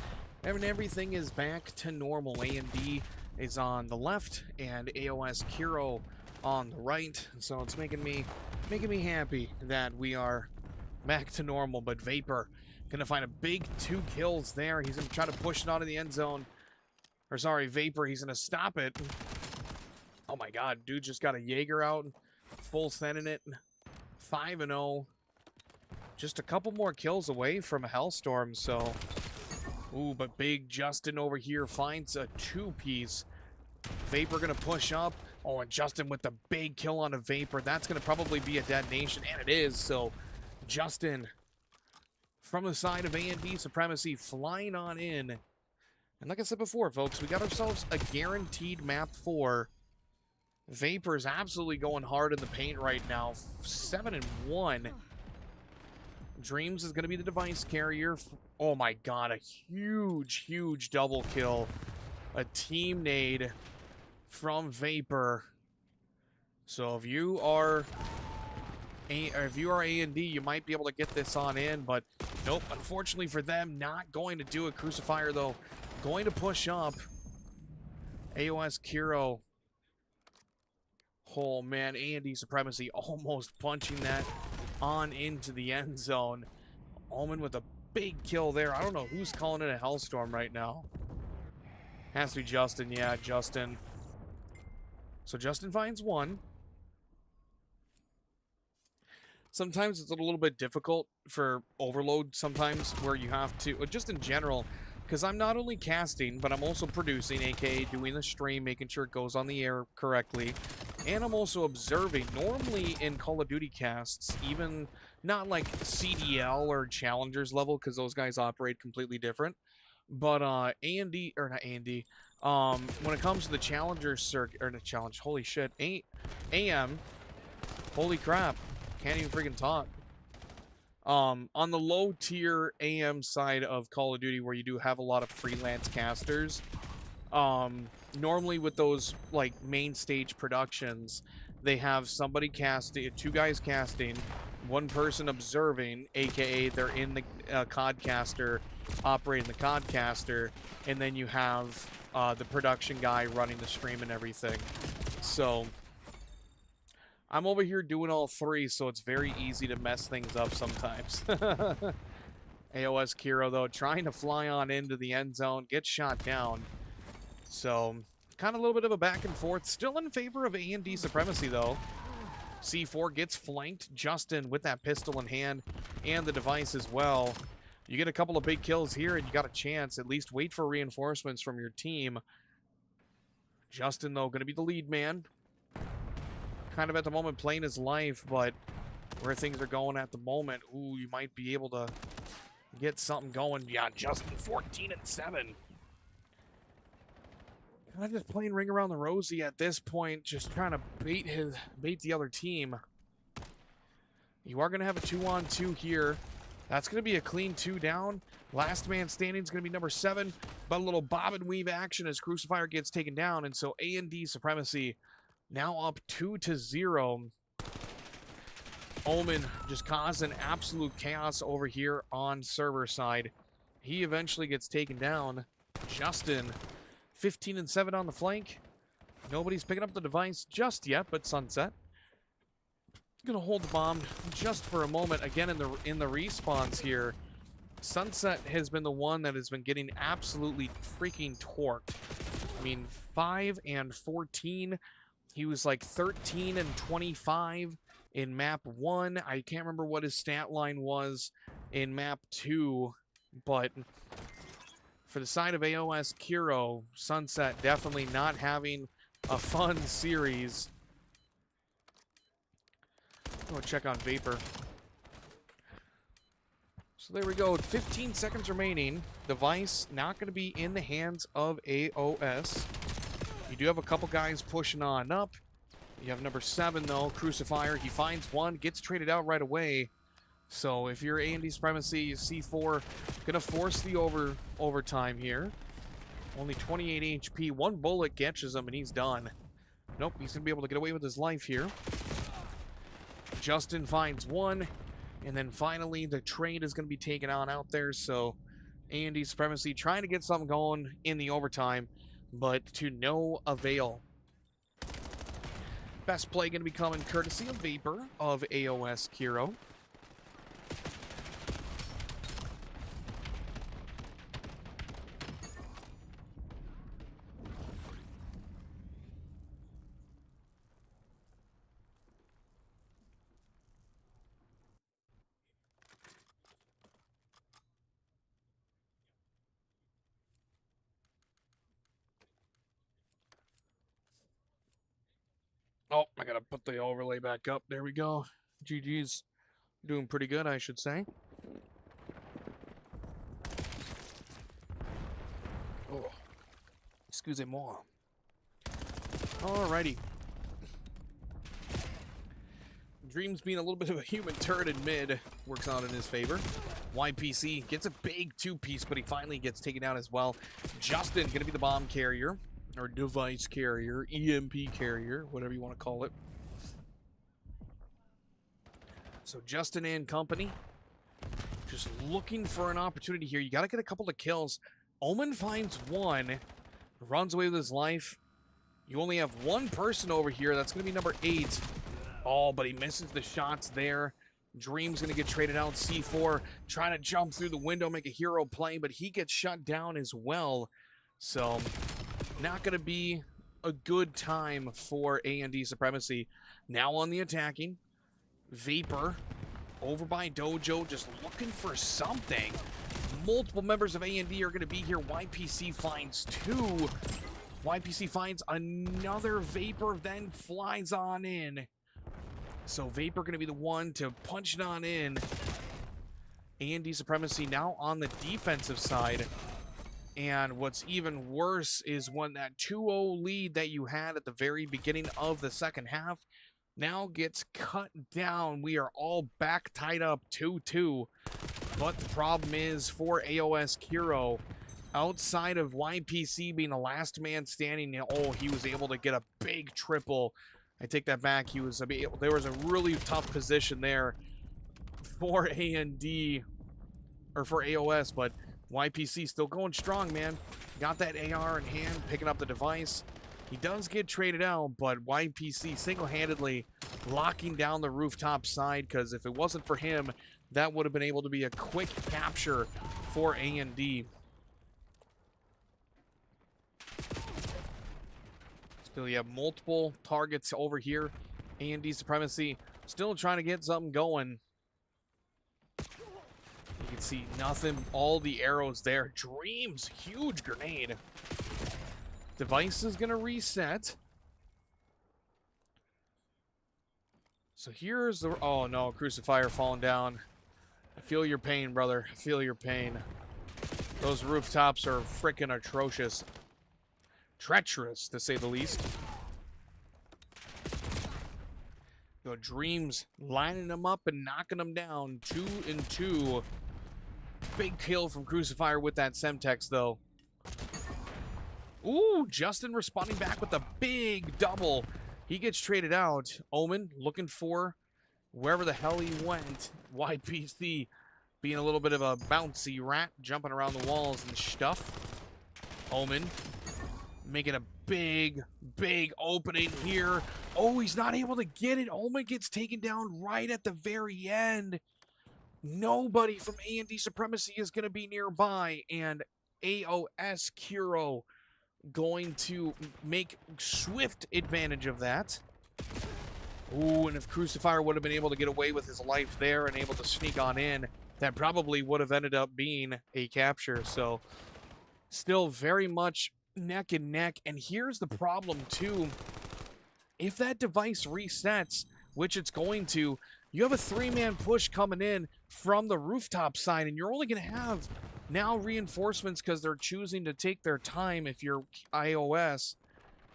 And everything is back to normal. AnD is on the left, and AoS Kuro on the right. So it's making me happy that we are back to normal. But Vapor going to find a big 2 kills there. He's going to try to push it out of the end zone. Or sorry, Vapor, he's going to stop it. Oh my god, dude just got a Jaeger out, full sending it, 5-0. Just a couple more kills away from a Hellstorm, so... Ooh, but big Justin over here finds a 2-piece. Vapor gonna push up. Oh, and Justin with the big kill on a Vapor. That's gonna probably be a detonation, and it is, so... Justin, from the side of AnD Supremacy, flying on in. And like I said before, folks, we got ourselves a guaranteed map 4. Vapor's absolutely going hard in the paint right now. 7-1. Dreams is going to be the device carrier. Oh my god, a huge double kill. A team nade from Vapor. So if you are AnD, you might be able to get this on in, but nope, unfortunately for them, not going to do it. Crucifier, though, going to push up. AoS Kuro. Oh man, AnD Supremacy almost punching that on into the end zone. Omen with a big kill there. I don't know who's calling it a Hellstorm right now. Has to be Justin. Yeah, Justin. So Justin finds 1. Sometimes it's a little bit difficult for Overload sometimes where you have to, just in general, because I'm not only casting, but I'm also producing, aka doing the stream, making sure it goes on the air correctly. And I'm also observing. Normally in Call of Duty casts, even not like CDL or Challengers level, because those guys operate completely different. But AnD, or not AnD, when it comes to the Challenger circuit, or the Challenge, holy shit, AM, holy crap, can't even freaking talk. On the low tier AM side of Call of Duty, where you do have a lot of freelance casters, normally with those like main stage productions, they have somebody casting, 2 guys casting, 1 person observing, aka they're in the codcaster, operating the codcaster, and then you have the production guy running the stream and everything. So I'm over here doing all 3, so it's very easy to mess things up sometimes. AoS Kuro, though, trying to fly on into the end zone, gets shot down. So, kind of a little bit of a back and forth. Still in favor of AnD Supremacy, though. C4 gets flanked. Justin with that pistol in hand and the device as well. You get a couple of big kills here, and you got a chance. At least wait for reinforcements from your team. Justin, though, going to be the lead man. Kind of at the moment playing his life, but where things are going at the moment, ooh, you might be able to get something going. Yeah, Justin 14-7. Kind of just playing ring around the rosy at this point, just trying to bait the other team. You are going to have a 2-on-2 here. That's going to be a clean 2 down. Last man standing is going to be number 7, but a little bob and weave action as Crucifier gets taken down, and so AnD Supremacy now up 2-0. Omen just causing absolute chaos over here on server side. He eventually gets taken down. Justin, 15-7 on the flank. Nobody's picking up the device just yet, but Sunset gonna hold the bomb just for a moment. Again, in the respawns here, Sunset has been the one that has been getting absolutely freaking torqued. I mean, 5 and 14 He was like 13 and 25 in map 1. I can't remember what his stat line was in map 2, but for the side of AoS Kuro, Sunset definitely not having a fun series. Go check on Vapor. So there we go. 15 seconds remaining. Device not going to be in the hands of AoS. You do have a couple guys pushing on up. You have number 7, though, Crucifier. He finds one, gets traded out right away. So if you're AnD Supremacy, C4 going to force the overtime here. Only 28 HP. One bullet catches him, and he's done. Nope, he's going to be able to get away with his life here. Justin finds one. And then finally, the trade is going to be taken on out there. So AnD Supremacy trying to get something going in the overtime, but to no avail. Best play going to be coming courtesy of Vapor of AoS Kuro. Oh, I gotta put the overlay back up. There we go. GG's doing pretty good, I should say. Oh, excusez-moi. Alrighty. Dreams being a little bit of a human turret in mid works out in his favor. YPC gets a big 2-piece, but he finally gets taken out as well. Justin gonna be the bomb carrier. Or device carrier, EMP carrier, whatever you want to call it. So Justin and company just looking for an opportunity here. You got to get a couple of kills. Omen finds one, runs away with his life. You only have one person over here. That's going to be number 8. Oh, but he misses the shots there. Dream's going to get traded out. C4 trying to jump through the window, make a hero play, but he gets shut down as well. So not going to be a good time for AnD Supremacy. Now on the attacking. Vapor over by Dojo, just looking for something. Multiple members of AnD are going to be here. YPC finds 2. YPC finds another Vapor, then flies on in. So Vapor going to be the one to punch it on in. AnD Supremacy now on the defensive side. And what's even worse is when that 2-0 lead that you had at the very beginning of the second half now gets cut down. We are all back tied up 2-2. But the problem is for AoS Kuro, outside of YPC being the last man standing, oh, he was able to get a big triple. I take that back. There was a really tough position there for AnD, or for AoS, but YPC still going strong, man. Got that AR in hand, picking up the device. He does get traded out, but YPC single-handedly locking down the rooftop side, because if it wasn't for him, that would have been able to be a quick capture for AnD. Still, you have multiple targets over here. AnD Supremacy still trying to get something going. You can see nothing, all the arrows there. Dreams, huge grenade. Device is going to reset. So here's the... Oh, no, Crucifier falling down. I feel your pain, brother. I feel your pain. Those rooftops are freaking atrocious. Treacherous, to say the least. Go Dreams lining them up and knocking them down. 2 and 2. Big kill from Crucifier with that Semtex, though. Ooh, Justin responding back with a big double. He gets traded out. Omen looking for wherever the hell he went. YPC being a little bit of a bouncy rat, jumping around the walls and stuff. Omen making a big, big opening here. Oh, he's not able to get it. Omen gets taken down right at the very end. Nobody from AnD Supremacy is going to be nearby. And AoS Kuro going to make swift advantage of that. Ooh, and if Crucifier would have been able to get away with his life there and able to sneak on in, that probably would have ended up being a capture. So still very much neck and neck. And here's the problem too. If that device resets, which it's going to, you have a 3-man push coming in from the rooftop side, and you're only going to have now reinforcements because they're choosing to take their time if you're AoS.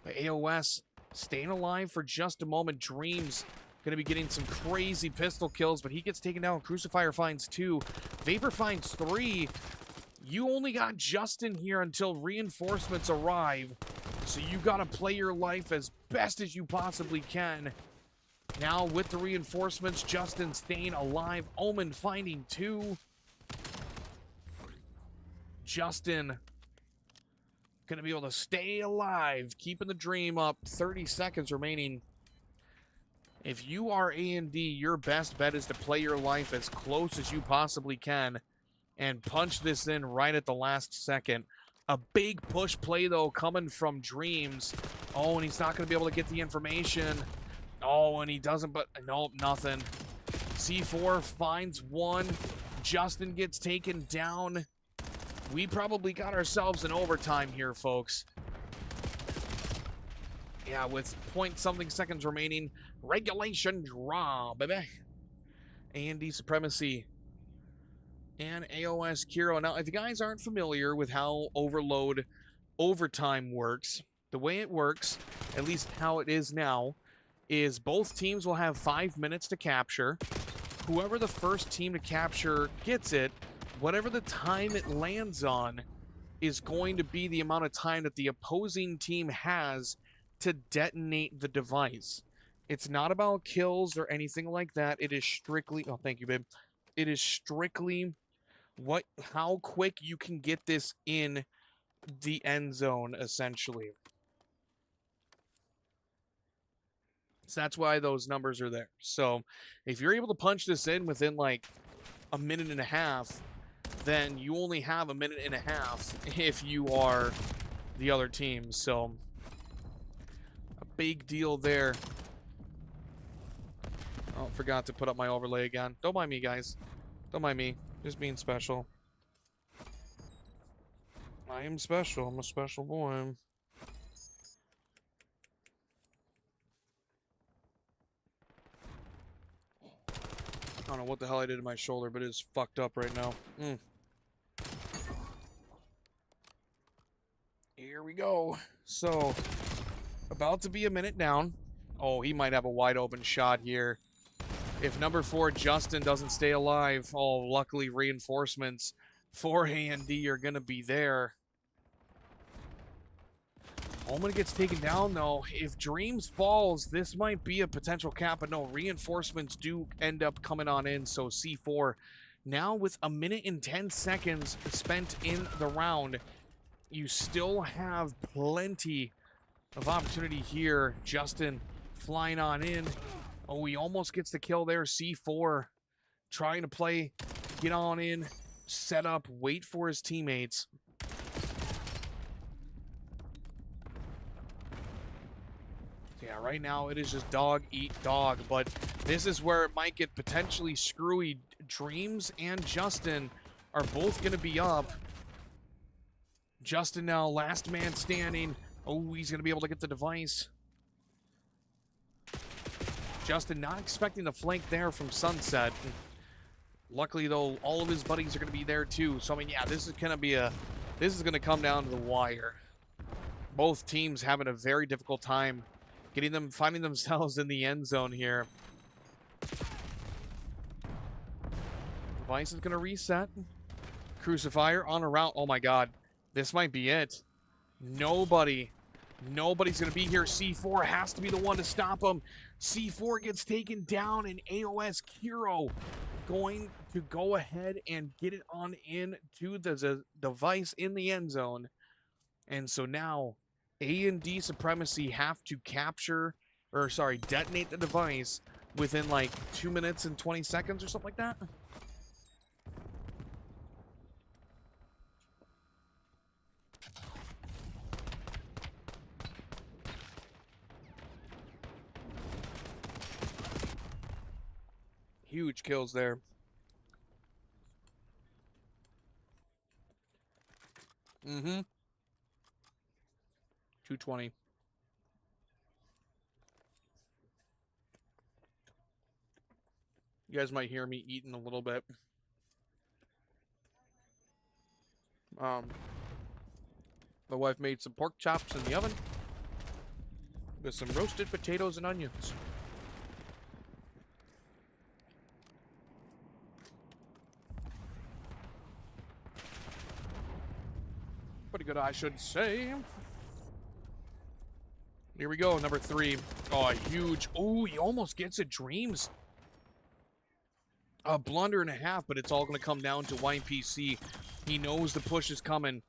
But AoS staying alive for just a moment. Dreams going to be getting some crazy pistol kills, but he gets taken down. Crucifier finds 2. Vapor finds 3. You only got Justin here until reinforcements arrive. So you got to play your life as best as you possibly can. Now with the reinforcements, Justin staying alive. Omen finding 2. Justin going to be able to stay alive, keeping the dream up. 30 seconds remaining. If you are AnD, your best bet is to play your life as close as you possibly can and punch this in right at the last second. A big push play, though, coming from Dreams. Oh, and he's not going to be able to get the information. Oh, and he doesn't, but nope, nothing. C4 finds 1. Justin gets taken down. We probably got ourselves an overtime here, folks. Yeah, with point-something seconds remaining. Regulation draw, baby. AnD Supremacy and AoS Kuro. Now, if you guys aren't familiar with how Overload overtime works, the way it works, at least how it is now, is both teams will have 5 minutes to capture. Whoever the first team to capture gets it, whatever the time it lands on is going to be the amount of time that the opposing team has to detonate the device. It's not about kills or anything like that. It is strictly, oh, thank you, babe. It is strictly how quick you can get this in the end zone, essentially. So that's why those numbers are there. So if you're able to punch this in within like a minute and a half, then you only have a minute and a half if you are the other team. So a big deal there. Oh, forgot to put up my overlay again. Don't mind me, guys. Don't mind me. Just being special. I am special. I'm a special boy. I don't know what the hell I did to my shoulder, but it's fucked up right now. Here we go. So, about to be a minute down. Oh, he might have a wide open shot here. If number 4, Justin, doesn't stay alive, oh, luckily reinforcements for AnD are going to be there. Omen gets taken down, though. If Dreams falls, this might be a potential cap, but no, reinforcements do end up coming on in, so C4 now with a minute and 10 seconds spent in the round, you still have plenty of opportunity here. Justin flying on in. Oh, he almost gets the kill there. C4 trying to play, get on in, set up, wait for his teammates. Yeah, right now it is just dog eat dog, but this is where it might get potentially screwy. Dreams and Justin are both going to be up. Justin now last man standing. Oh, he's going to be able to get the device. Justin not expecting the flank there from Sunset. Luckily, though, all of his buddies are going to be there too. So, I mean, yeah, this is going to come down to the wire. Both teams having a very difficult time finding themselves in the end zone here. Device is going to reset. Crucifier on a route. Oh my god. This might be it. Nobody's going to be here. C4 has to be the one to stop him. C4 gets taken down, and AoS Kuro going to go ahead and get it on in to the device in the end zone. And so now AnD Supremacy have to detonate the device within like 2 minutes and 20 seconds or something like that. Huge kills there. Mm-hmm. 220. You guys might hear me eating a little bit. My wife made some pork chops in the oven with some roasted potatoes and onions. Pretty good, I should say. Here we go, number 3. Oh, huge. Oh, he almost gets it, Dreams. A blunder and a half, but it's all going to come down to YPC. He knows the push is coming.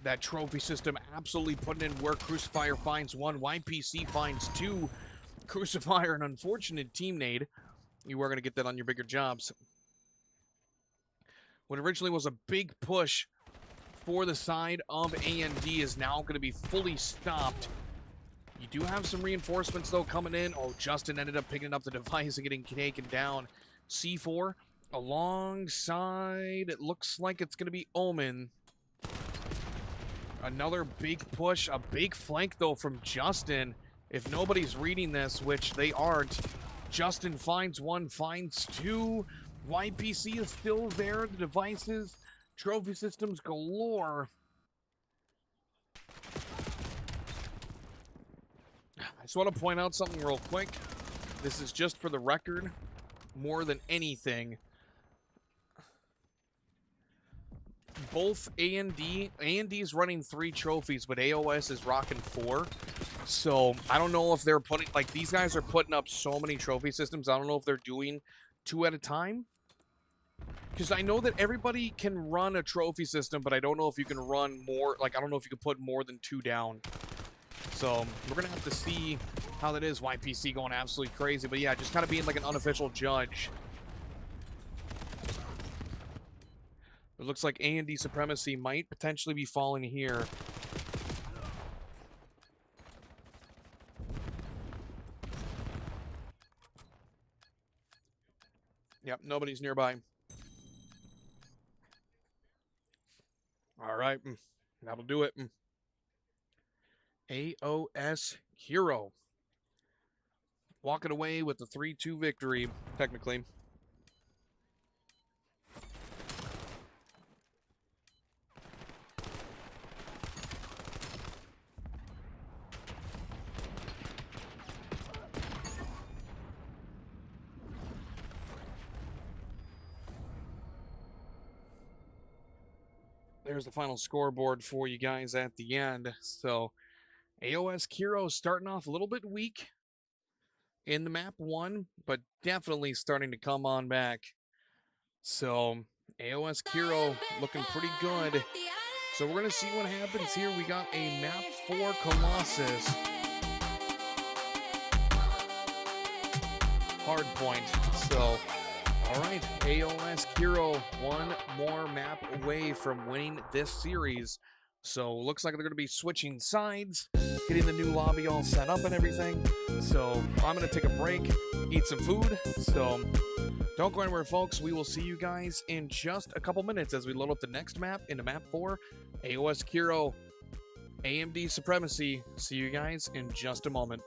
That trophy system absolutely putting in work. Crucifier finds 1. YPC finds 2. Crucifier, an unfortunate team nade. You are going to get that on your bigger jobs. What originally was a big push for the side of AnD is now going to be fully stopped. You do have some reinforcements, though, coming in. Oh, Justin ended up picking up the device and getting taken down. C4 alongside, it looks like it's going to be Omen. Another big push, a big flank, though, from Justin. If nobody's reading this, which they aren't, Justin finds 1, finds 2. YPC is still there. The devices, trophy systems galore. I just want to point out something real quick. This is just for the record, more than anything. Both AnD is running 3 trophies, but AoS is rocking 4. So I don't know if they're putting, like, these guys are putting up so many trophy systems. I don't know if they're doing 2 at a time. Because I know that everybody can run a trophy system, but I don't know if you can run more, like, I don't know if you can put more than 2 down. So we're going to have to see how that is. YPC going absolutely crazy. But yeah, just kind of being like an unofficial judge. It looks like AnD Supremacy might potentially be falling here. Yep, nobody's nearby. All right, that'll do it. AoS Kuro walking away with the 3-2 victory, technically. There's the final scoreboard for you guys at the end. So AoS Kuro starting off a little bit weak in the map 1, but definitely starting to come on back. So AoS Kuro looking pretty good. So we're going to see what happens here. We got a map 4 Colossus. Hardpoint. So, all right, AoS Kuro, 1 more map away from winning this series. So looks like they're going to be switching sides, getting the new lobby all set up and everything. So I'm going to take a break, eat some food. So don't go anywhere, folks. We will see you guys in just a couple minutes as we load up the next map into map 4, AoS Kuro, AMD Supremacy. See you guys in just a moment.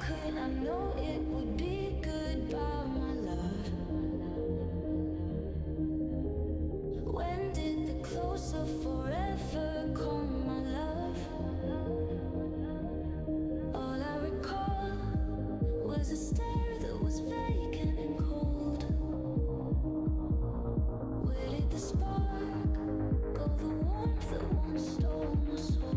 could I know it would be goodbye, my love? When did the close of forever come, my love? All I recall was a stare that was vacant and cold. Where did the spark go, the warmth that once stole my soul?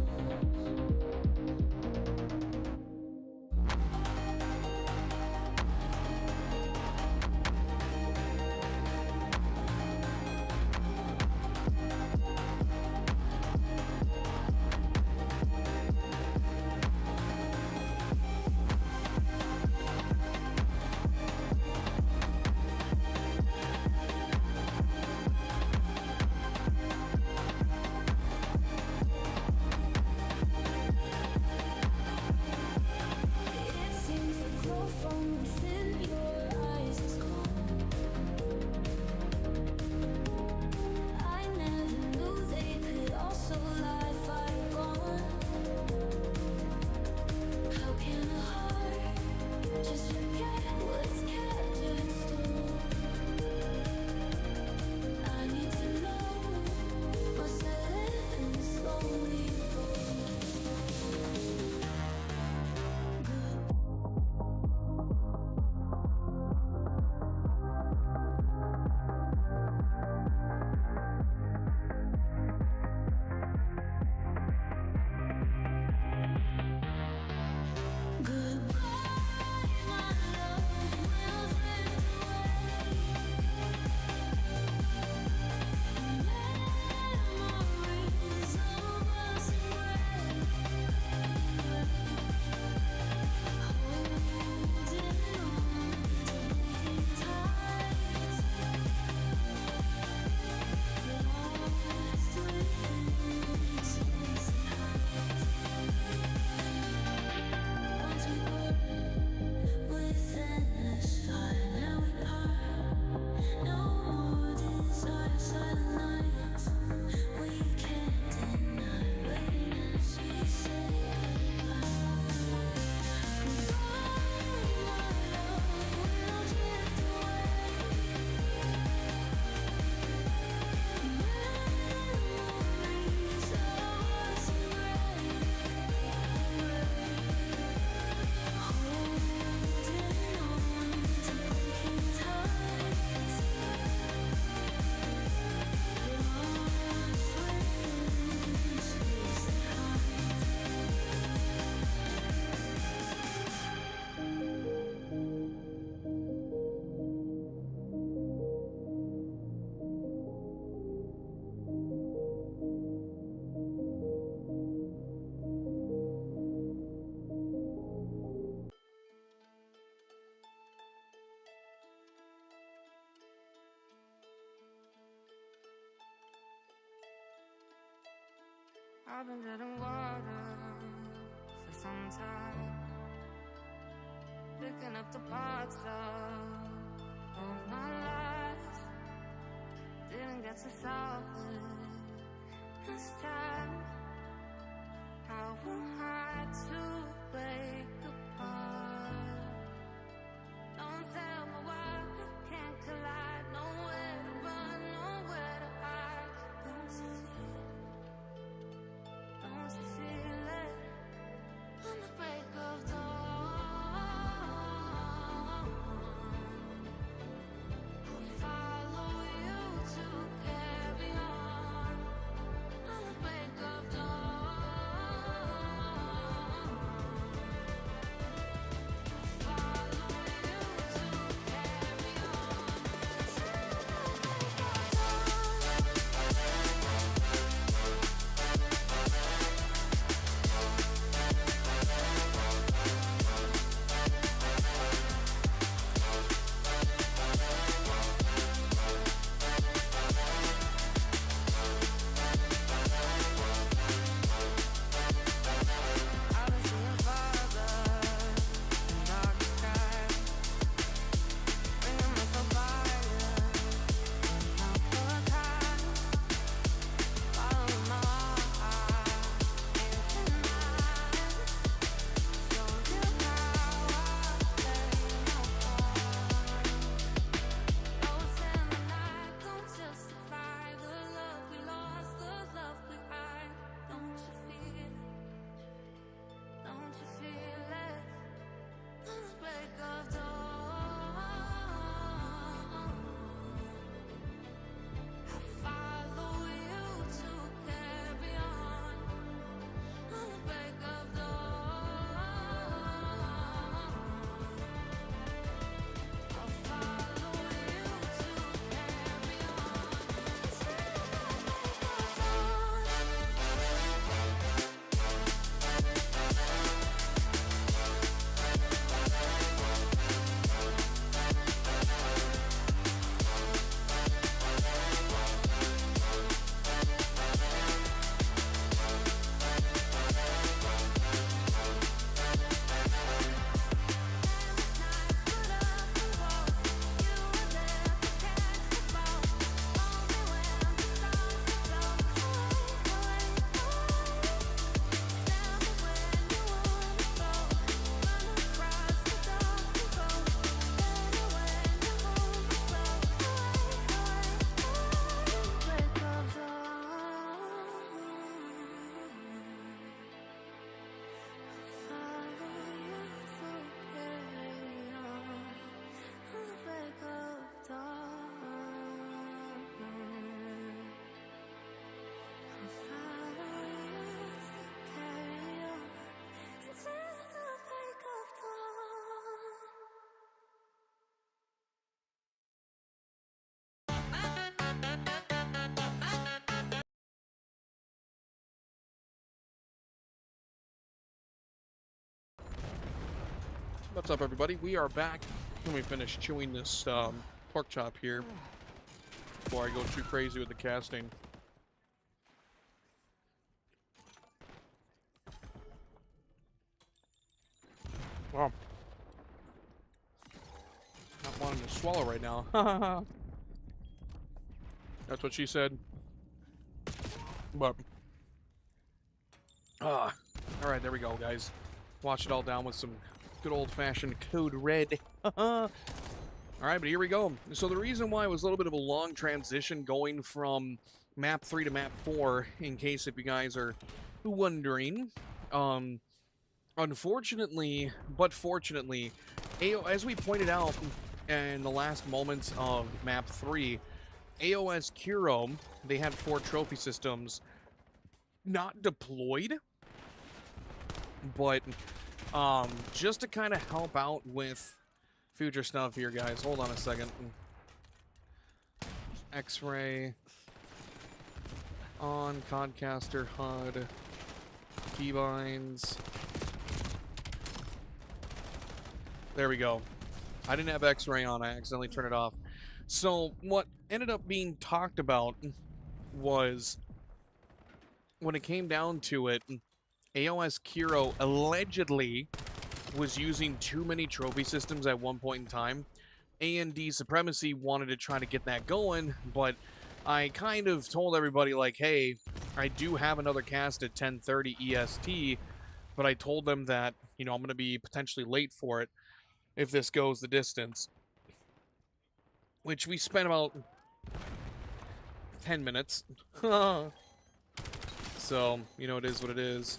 I've been dead in water for some time, picking up the parts of all my lies. Didn't get to solve it this time. How will I to break apart? Don't tell me why we can't collide. Nowhere to run, nowhere to hide. Don't you feel it? On the break of dawn, I'll follow you to carry on. On the break of dawn, I'll follow you to carry on. I was your father in dark skies, bringing me so fire, not for a time. Following my heart, ain't denied. Show you how I play no part. Ghosts in the night don't justify the love we lost, the love we hide. Don't you feel it? Don't you feel it? On the break of dawn, I follow you to carry on. On the break of dawn, I'll follow you to carry on. What's up, everybody? We are back when we finish chewing this pork chop here before I go too crazy with the casting. Wow. Not wanting to swallow right now. That's what she said. But alright, there we go, guys. Wash it all down with some good old-fashioned Code Red. Alright, but here we go. So the reason why it was a little bit of a long transition going from map 3 to map 4, in case if you guys are wondering, unfortunately, but fortunately, as we pointed out in the last moments of map 3, AoS Kuro, they had 4 trophy systems not deployed, but just to kind of help out with future stuff here, guys. Hold on a second. X-ray on Codcaster HUD keybinds. There we go. I didn't have X-ray on. I accidentally turned it off. So what ended up being talked about was when it came down to it, AoS Kuro allegedly was using too many trophy systems at one point in time. AnD Supremacy wanted to try to get that going, but I kind of told everybody, like, hey, I do have another cast at 10:30 EST, but I told them that, you know, I'm going to be potentially late for it if this goes the distance, which we spent about 10 minutes. So, you know, it is what it is.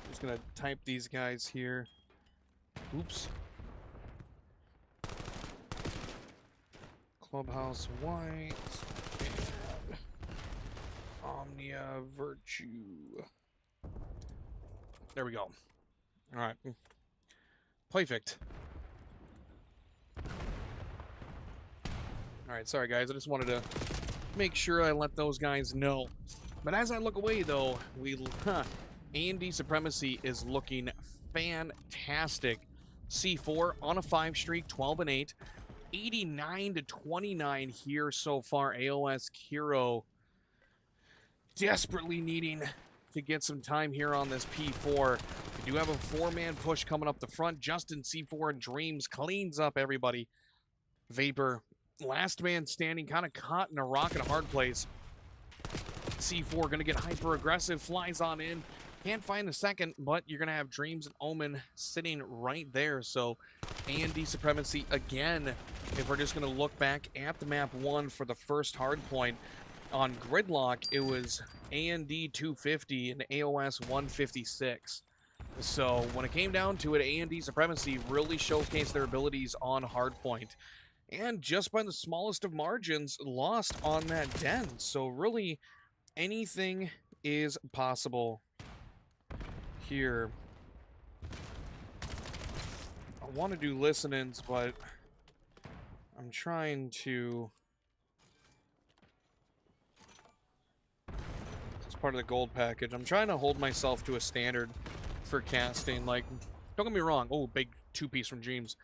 Just gonna type these guys here. Oops. Clubhouse White and Omnia Virtue. There we go. All right. Perfect. All right, sorry guys. I just wanted to make sure I let those guys know. But as I look away, though, AnD Supremacy is looking fantastic. C4 on a 5 streak, 12-8. 89-29 here so far. AoS Kuro desperately needing to get some time here on this P4. We do have a 4-man push coming up the front. Justin, C4, and Dreams cleans up everybody. Vapor, last man standing, kind of caught in a rock and a hard place. C4 going to get hyper aggressive, flies on in. Can't find the second, but you're going to have Dreams and Omen sitting right there. So AnD Supremacy again, if we're just going to look back at the map 1 for the first hard point on Gridlock, it was AnD 250 and AoS 156. So when it came down to it, AnD Supremacy really showcased their abilities on hardpoint. And just by the smallest of margins, lost on that den. So really, anything is possible here. I want to do listen-ins, but I'm trying to... It's part of the gold package. I'm trying to hold myself to a standard for casting. Like, don't get me wrong. Oh, big 2-piece from Dreams.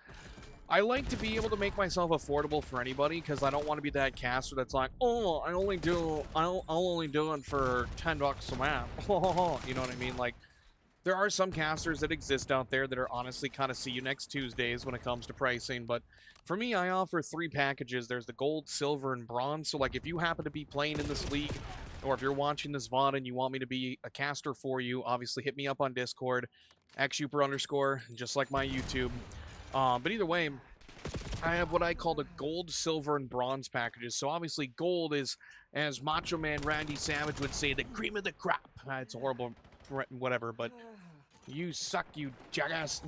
I like to be able to make myself affordable for anybody, because I don't want to be that caster that's like, oh, I'll only do it for $10 a map. You know what I mean? Like, there are some casters that exist out there that are honestly kind of see you next Tuesdays when it comes to pricing, but for me, I offer 3 packages. There's the gold, silver, and bronze. So like, if you happen to be playing in this league, or if you're watching this VOD and you want me to be a caster for you, obviously hit me up on Discord, @Yooper_, just like my YouTube. But either way, I have what I call the gold, silver, and bronze packages. So obviously gold is, as Macho Man Randy Savage would say, the cream of the crop. It's a horrible whatever, but you suck, you jackass.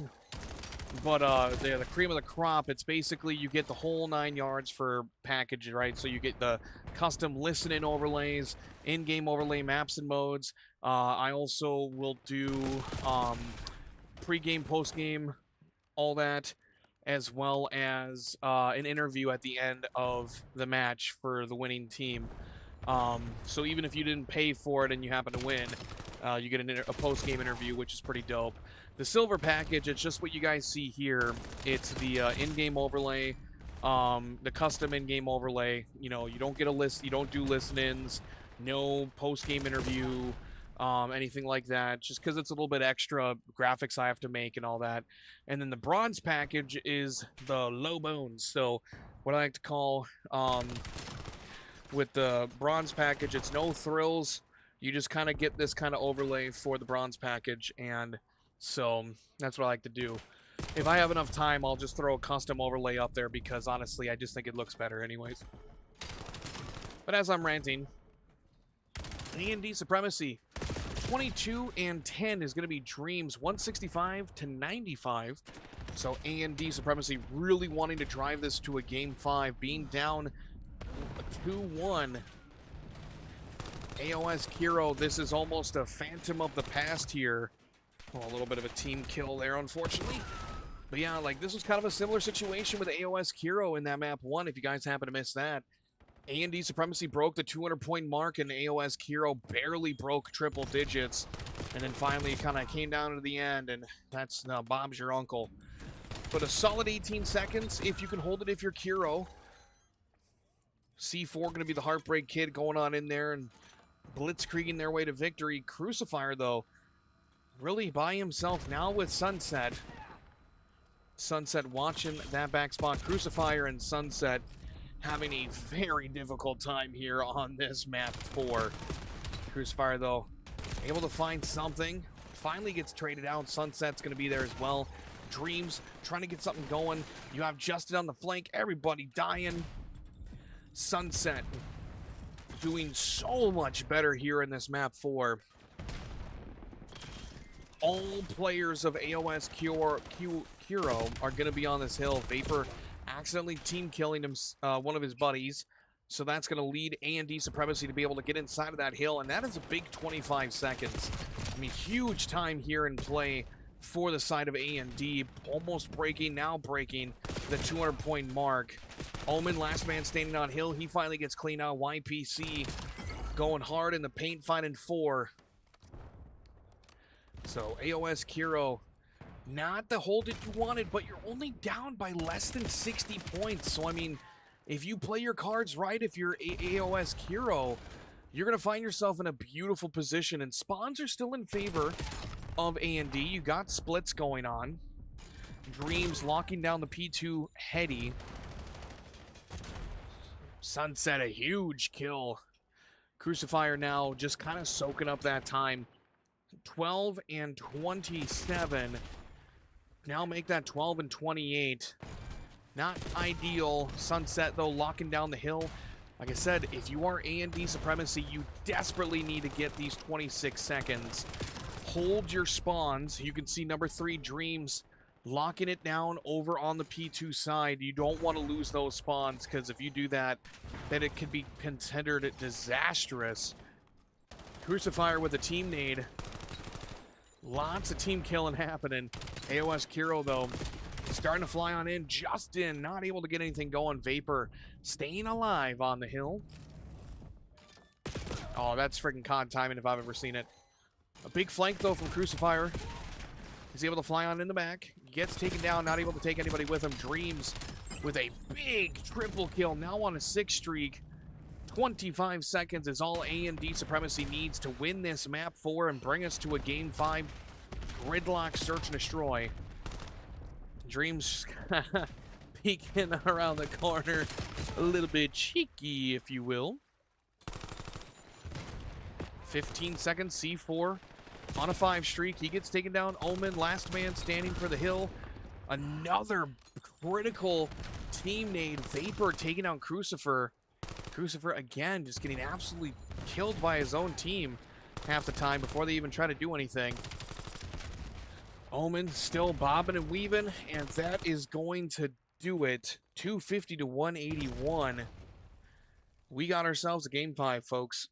But they're the cream of the crop. It's basically you get the whole 9 yards for package, right? So you get the custom listen-in overlays, in-game overlay maps and modes. I also will do pre-game, post-game, all that, as well as an interview at the end of the match for the winning team. So even if you didn't pay for it and you happen to win, you get a post-game interview, which is pretty dope. The silver package, it's just what you guys see here. It's the in-game overlay, the custom in-game overlay. You know, you don't get a list, you don't do listen-ins, no post-game interview, anything like that, just because it's a little bit extra graphics I have to make and all that. And then the bronze package is the low bones. So what I like to call, with the bronze package, it's no thrills. You just kind of get this kind of overlay for the bronze package, and so that's what I like to do. If I have enough time, I'll just throw a custom overlay up there, because honestly, I just think it looks better anyways. But as I'm ranting, AnD Supremacy, 22-10 is going to be Dreams, 165-95. So AnD Supremacy really wanting to drive this to a Game 5, being down 2-1. AoS Kuro, this is almost a phantom of the past here. Oh, a little bit of a team kill there, unfortunately. But yeah, like this was kind of a similar situation with AoS Kuro in that map 1, if you guys happen to miss that. AnD Supremacy broke the 200-point mark, and AoS Kuro barely broke triple digits. And then finally it kind of came down to the end, and that's Bob's your uncle. But a solid 18 seconds if you can hold it if you're Kuro. C4 going to be the Heartbreak Kid going on in there and blitzkrieging their way to victory. Crucifier, though, really by himself now with Sunset. Sunset watching that back spot. Crucifier and Sunset having a very difficult time here on this map 4. Crucifier, though, able to find something. Finally gets traded out. Sunset's going to be there as well. Dreams trying to get something going. You have Justin on the flank. Everybody dying. Sunset doing so much better here in this map 4. All players of AoS Kuro are going to be on this hill. Vapor accidentally team killing him, one of his buddies. So that's going to lead AnD Supremacy to be able to get inside of that hill. And that is a big 25 seconds. I mean, huge time here in play for the side of AnD. Almost breaking, now breaking the 200-point mark. Omen, last man standing on hill. He finally gets cleaned out. YPC going hard in the paint, finding 4. So AoS Kuro, not the hold that you wanted, but you're only down by less than 60 points. So, I mean, if you play your cards right, if you're AoS Kuro, you're going to find yourself in a beautiful position. And spawns are still in favor of AnD. You got splits going on. Dreams locking down the P2 Heady. Sunset, a huge kill. Crucifier now just kind of soaking up that time. 12 and 27. Now make that 12 and 28. Not ideal. Sunset, though, locking down the hill. Like I said, if you are AnD Supremacy, you desperately need to get these 26 seconds. Hold your spawns. You can see number 3, Dreams, locking it down over on the P2 side. You don't want to lose those spawns, because if you do that, then it could be considered disastrous. Crucifier with a team nade. Lots of team killing happening. AoS Kuro, though, starting to fly on in. Justin not able to get anything going. Vapor staying alive on the hill. Oh, that's freaking COD timing if I've ever seen it. A big flank, though, from Crucifier. He's able to fly on in the back. Gets taken down, not able to take anybody with him. Dreams with a big triple kill, now on a 6 streak. 25 seconds is all AnD Supremacy needs to win this map 4 and bring us to a game 5 gridlock search and destroy. Dreams peeking around the corner, a little bit cheeky, if you will. 15 seconds, C4 on a 5 streak. He gets taken down. Omen, last man standing for the hill. Another critical team nade. Vapor taking down Crucifer. Crucifer again just getting absolutely killed by his own team half the time before they even try to do anything. Omen still bobbing and weaving, and that is going to do it. 250 to 181. We got ourselves a game 5, folks.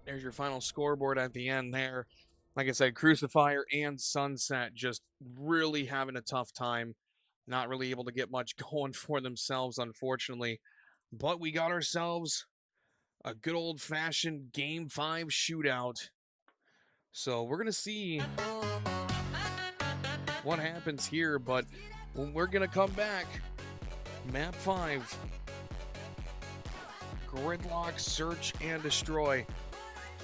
There's your final scoreboard at the end there. Like I said, Crucifier and Sunset just really having a tough time. Not really able to get much going for themselves, unfortunately. But we got ourselves a good old-fashioned Game 5 shootout. So we're going to see what happens here. But when we're going to come back, Map 5. Gridlock, Search, and Destroy.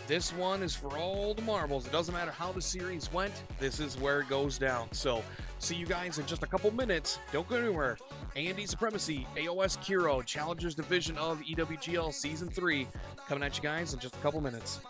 This one is for all the marbles. It doesn't matter how the series went. This is where it goes down. So, see you guys in just a couple minutes. Don't go anywhere. AnD Supremacy, AoS Kuro, Challengers Division of EWGL Season 3. Coming at you guys in just a couple minutes.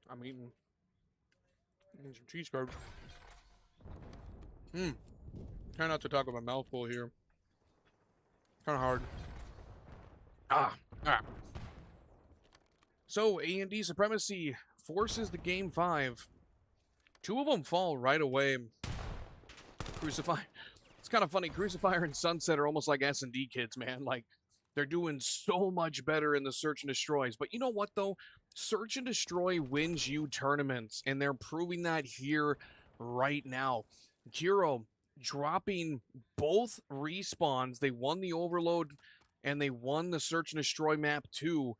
I'm eating some cheese curds. Try not to talk with my mouth full here. Kind of hard. Ah. So, AnD Supremacy forces the game 5. 2 of them fall right away. Crucify. It's kind of funny. Crucifier and Sunset are almost like S&D kids, man. Like, they're doing so much better in the Search and Destroys. But you know what, though? Search and Destroy wins you tournaments, and they're proving that here right now. Kuro dropping both respawns. They won the Overload, and they won the Search and Destroy map, too.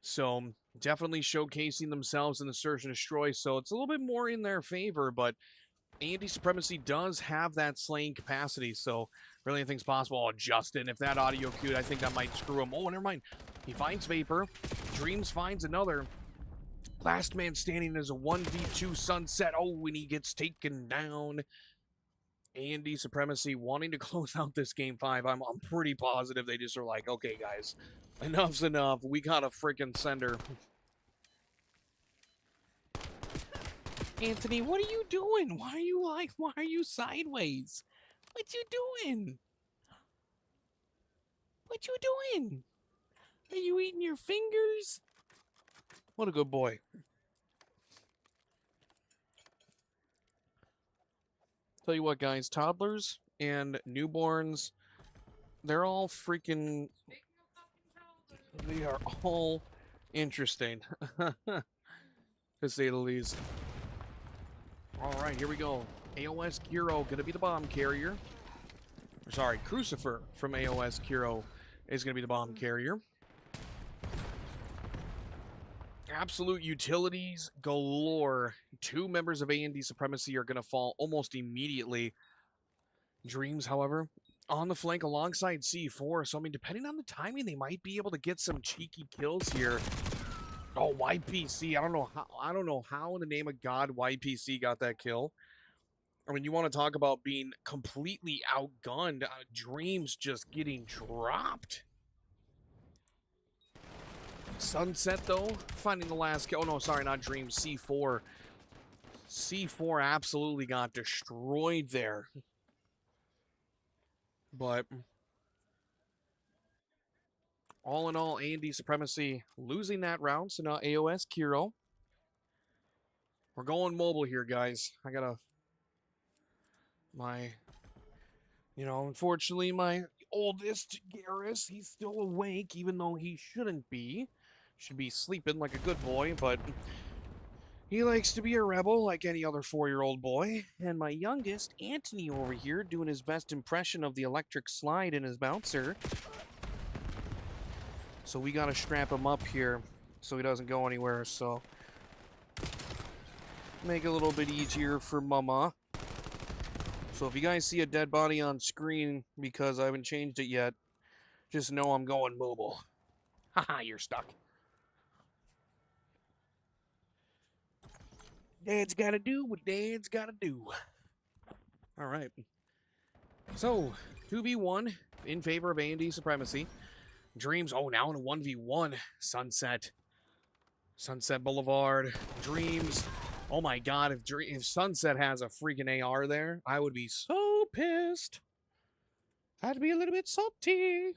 So, definitely showcasing themselves in the Search and Destroy. So, it's a little bit more in their favor, but AnD Supremacy does have that slaying capacity, so really anything's possible. Oh, Justin, if that audio cued, I think that might screw him. Oh, never mind. He finds Vapor. Dreams finds another. Last man standing is a 1v2 Sunset. Oh, and he gets taken down. AnD Supremacy wanting to close out this game 5. I'm pretty positive they just are like, okay, guys, enough's enough. We got a freaking sender. Anthony, what are you doing? Why are you sideways? What you doing? What you doing? Are you eating your fingers? What a good boy. Tell you what, guys, toddlers and newborns, they're all freaking, they are all interesting, to say the least. All right, here we go. AoS Kuro gonna be the bomb carrier. Sorry, Crucifer from AoS Kuro is gonna be the bomb carrier. Absolute utilities galore. 2 members of AnD Supremacy are gonna fall almost immediately. Dreams, however, on the flank alongside C4. So I mean, depending on the timing, they might be able to get some cheeky kills here. Oh, YPC. I don't know how in the name of God YPC got that kill. I mean, you want to talk about being completely outgunned. Dreams just getting dropped. Sunset, though, finding the last kill. Oh, no, sorry, not Dreams. C4. C4 absolutely got destroyed there. But all in all, AnD Supremacy losing that round. So now AoS Kuro. We're going mobile here, guys. I gotta... unfortunately, my oldest Garrus, he's still awake, even though he shouldn't be. Should be sleeping like a good boy, but he likes to be a rebel like any other 4-year-old boy. And my youngest, Anthony, over here, doing his best impression of the electric slide in his bouncer. So we gotta strap him up here so he doesn't go anywhere, so make it a little bit easier for Mama. So if you guys see a dead body on screen because I haven't changed it yet, just know I'm going mobile. Haha, you're stuck. Dad's gotta do what Dad's gotta do. All right. So, 2v1 in favor of AnD Supremacy. Dreams, oh, now in a 1v1. Sunset Boulevard. Dreams. Oh my God, if Sunset has a freaking AR there, I would be so pissed. I'd be a little bit salty.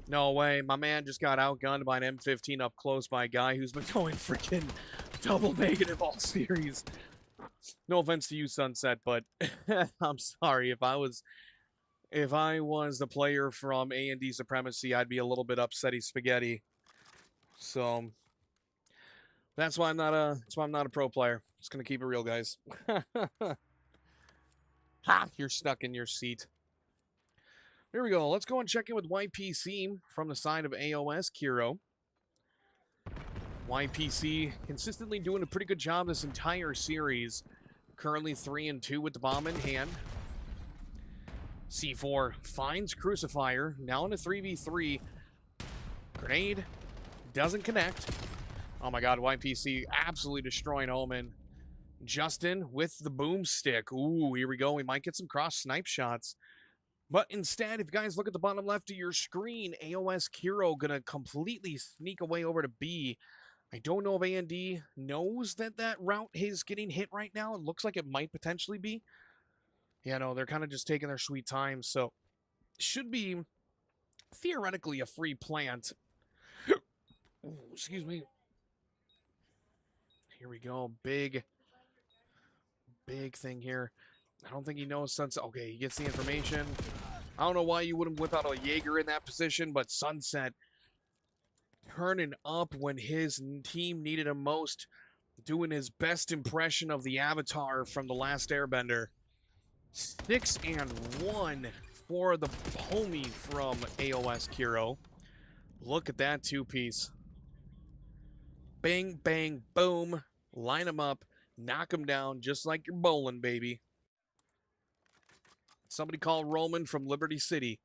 No way, my man just got outgunned by an M15 up close by a guy who's been going freaking double negative all series. No offense to you, Sunset, but I'm sorry. If I was the player from AnD Supremacy, I'd be a little bit upsetty spaghetti. So that's why I'm not a pro player. Just gonna keep it real, guys. Ha! You're stuck in your seat. Here we go. Let's go and check in with YPC from the side of AoS Kuro. YPC consistently doing a pretty good job this entire series. Currently 3-2 with the bomb in hand. C4 finds Crucifier. Now in a 3v3. Grenade doesn't connect. Oh my God, YPC absolutely destroying Omen. Justin with the boomstick. Ooh, here we go. We might get some cross snipe shots. But instead, if you guys look at the bottom left of your screen, AoS Kuro gonna completely sneak away over to B. I don't know if AnD knows that that route is getting hit right now. It looks like it might potentially be. Yeah, no, they're kind of just taking their sweet time, so should be theoretically a free plant. Ooh, excuse me. Here we go. Big thing here. I don't think he knows Sunset. Okay, he gets the information. I don't know why you wouldn't whip out a Jaeger in that position, but Sunset turning up when his team needed him most, doing his best impression of the Avatar from The Last Airbender. 6-1 for the homie from AoS Kuro. Look at that two-piece. Bang, bang, boom. Line them up. Knock them down just like you're bowling, baby. Somebody call Roman from Liberty City.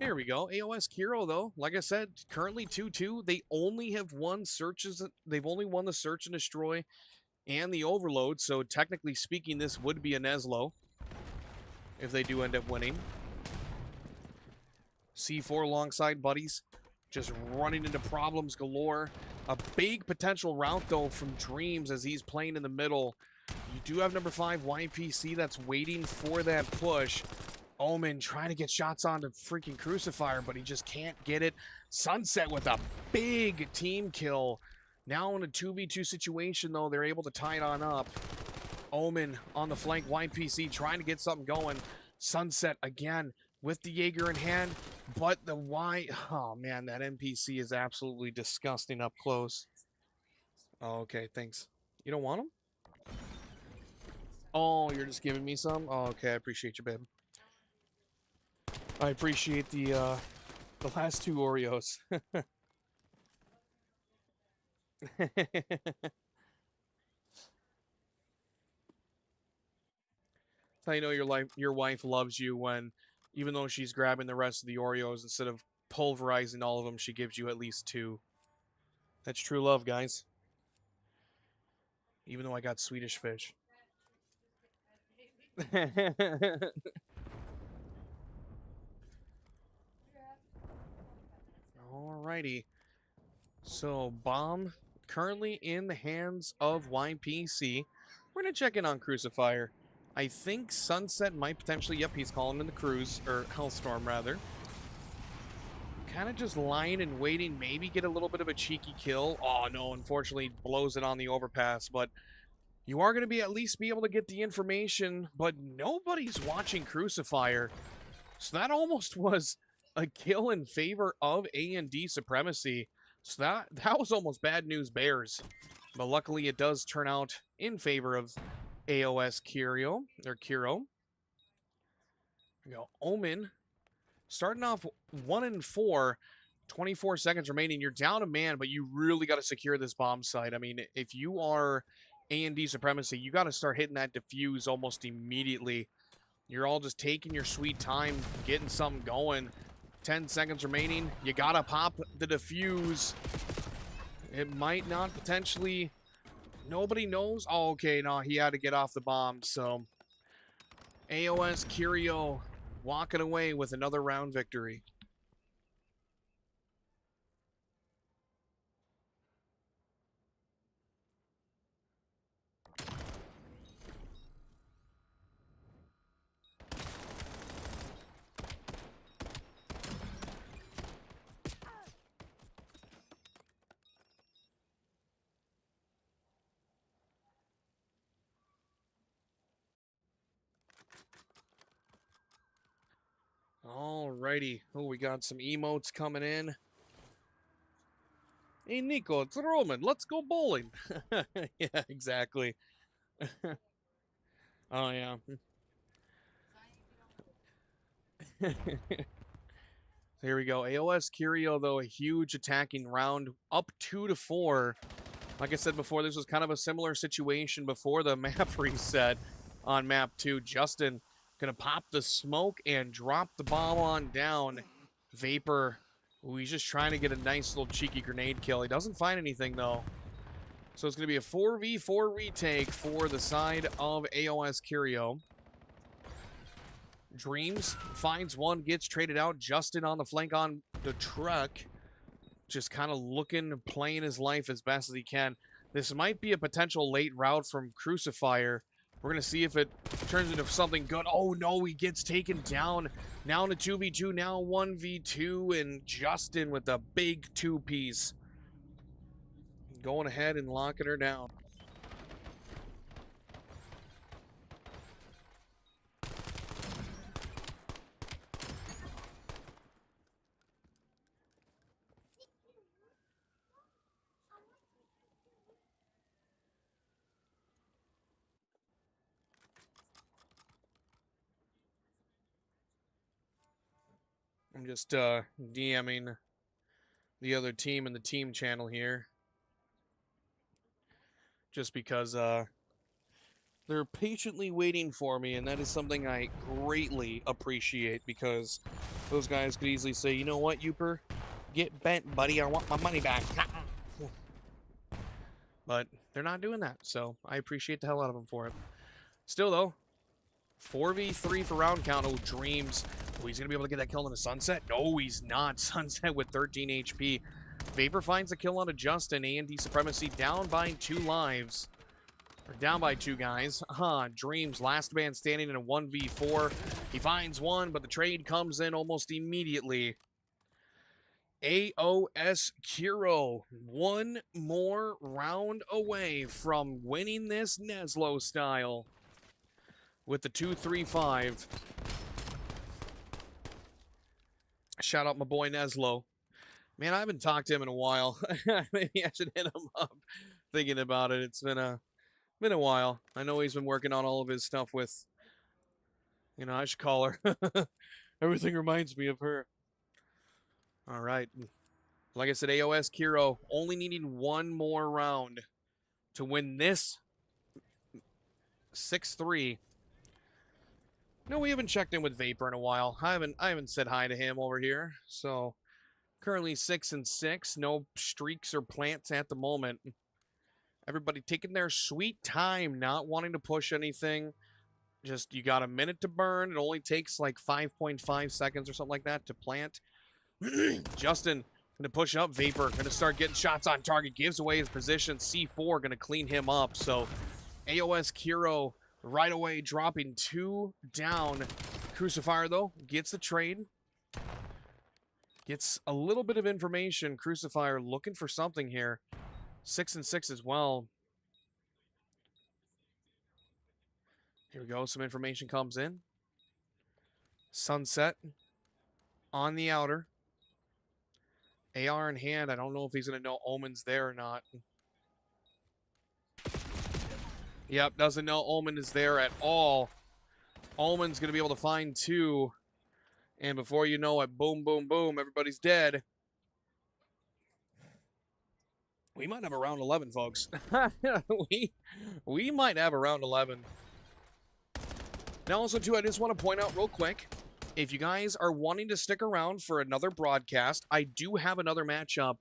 Here we go. AoS Kuro, though, like I said, currently 2-2. They only have won searches. They've only won the search and destroy and the overload. So technically speaking, this would be a Neslo if they do end up winning. C4 alongside buddies, just running into problems galore. A big potential route, though, from Dreams as he's playing in the middle. You do have number 5 YPC that's waiting for that push. Omen trying to get shots onto freaking Crucifier, but he just can't get it. Sunset with a big team kill. Now in a 2v2 situation, though, they're able to tie it on up. Omen on the flank, YPC trying to get something going. Sunset again with the Jaeger in hand, but the oh man, that NPC is absolutely disgusting up close. Oh, okay, thanks. You don't want them? Oh, you're just giving me some? Oh, okay, I appreciate you, babe. I appreciate the last 2 Oreos. That's how you know your wife loves you, when even though she's grabbing the rest of the Oreos, instead of pulverizing all of them, she gives you at least 2. That's true love, guys. Even though I got Swedish fish. Alrighty. So, bomb currently in the hands of YPC. We're going to check in on Crucifier. I think Sunset might potentially, yep, he's calling in the Cruise, or Hellstorm, rather. Kind of just lying and waiting, maybe get a little bit of a cheeky kill. Oh, no, unfortunately, blows it on the overpass, but you are going to at least be able to get the information, but nobody's watching Crucifier. So that almost was a kill in favor of AnD Supremacy. So that was almost bad news bears. But luckily it does turn out in favor of AoS Kuro. We go Omen. Starting off 1-4, 24 seconds remaining. You're down a man, but you really got to secure this bomb site. I mean, if you are AnD Supremacy, you got to start hitting that defuse almost immediately. You're all just taking your sweet time, getting something going. 10 seconds remaining. You got to pop the defuse. It might not potentially... Nobody knows. Oh, okay, no, he had to get off the bomb, so... AoS Kuro walking away with another round victory. Alrighty. Oh, we got some emotes coming in. Hey, Nico, it's Roman. Let's go bowling. Yeah, exactly. Oh, yeah. Here we go. AoS Kuro, though, a huge attacking round, up 2-4. Like I said before, this was kind of a similar situation before the map reset on map 2. Justin gonna pop the smoke and drop the bomb on down. Vapor, ooh, he's just trying to get a nice little cheeky grenade kill. He doesn't find anything, though. So it's gonna be a 4v4 retake for the side of AoS Kuro. Dreams finds one, gets traded out. Justin on the flank on the truck. Just kind of looking, playing his life as best as he can. This might be a potential late route from Crucifier. We're going to see if it turns into something good. Oh, no, he gets taken down. Now in a 2v2, now 1v2, and Justin with a big two-piece. Going ahead and locking her down. I'm just DMing the other team in the team channel here. Just because they're patiently waiting for me, and that is something I greatly appreciate, because those guys could easily say, you know what, Yooper? Get bent, buddy. I want my money back. But they're not doing that, so I appreciate the hell out of them for it. Still, though, 4v3 for round count. Oh, Dreams. Oh, he's going to be able to get that kill in the Sunset? No, he's not. Sunset with 13 HP. Vapor finds a kill on a Justin. AnD Supremacy down by 2 lives. Or down by 2 guys. Dreams, last man standing in a 1v4. He finds one, but the trade comes in almost immediately. AoS Kuro, one more round away from winning this Neslo style with the 2-3-5. Shout out my boy Neslo. Man, I haven't talked to him in a while. Maybe I should hit him up thinking about it. It's been a while. I know he's been working on all of his stuff with, you know, I should call her. Everything reminds me of her. All right. Like I said, AoS Kuro only needing one more round to win this 6-3. No, we haven't checked in with Vapor in a while. I haven't said hi to him over here. So currently 6-6. No streaks or plants at the moment. Everybody taking their sweet time, not wanting to push anything. Just, you got a minute to burn. It only takes like 5.5 seconds or something like that to plant. Justin going to push up. Vapor going to start getting shots on target. Gives away his position. C4 going to clean him up. So AoS Kuro right away dropping 2 down. Crucifier, though, gets the trade. Gets a little bit of information. Crucifier looking for something here. 6-6 as well. Here we go. Some information comes in. Sunset on the outer. AR in hand. I don't know if he's going to know Omen's there or not. Yep, doesn't know Omen is there at all. Omen's going to be able to find 2. And before you know it, boom, boom, boom, everybody's dead. We might have a round 11, folks. we might have a round 11. Now, also, too, I just want to point out real quick, if you guys are wanting to stick around for another broadcast, I do have another matchup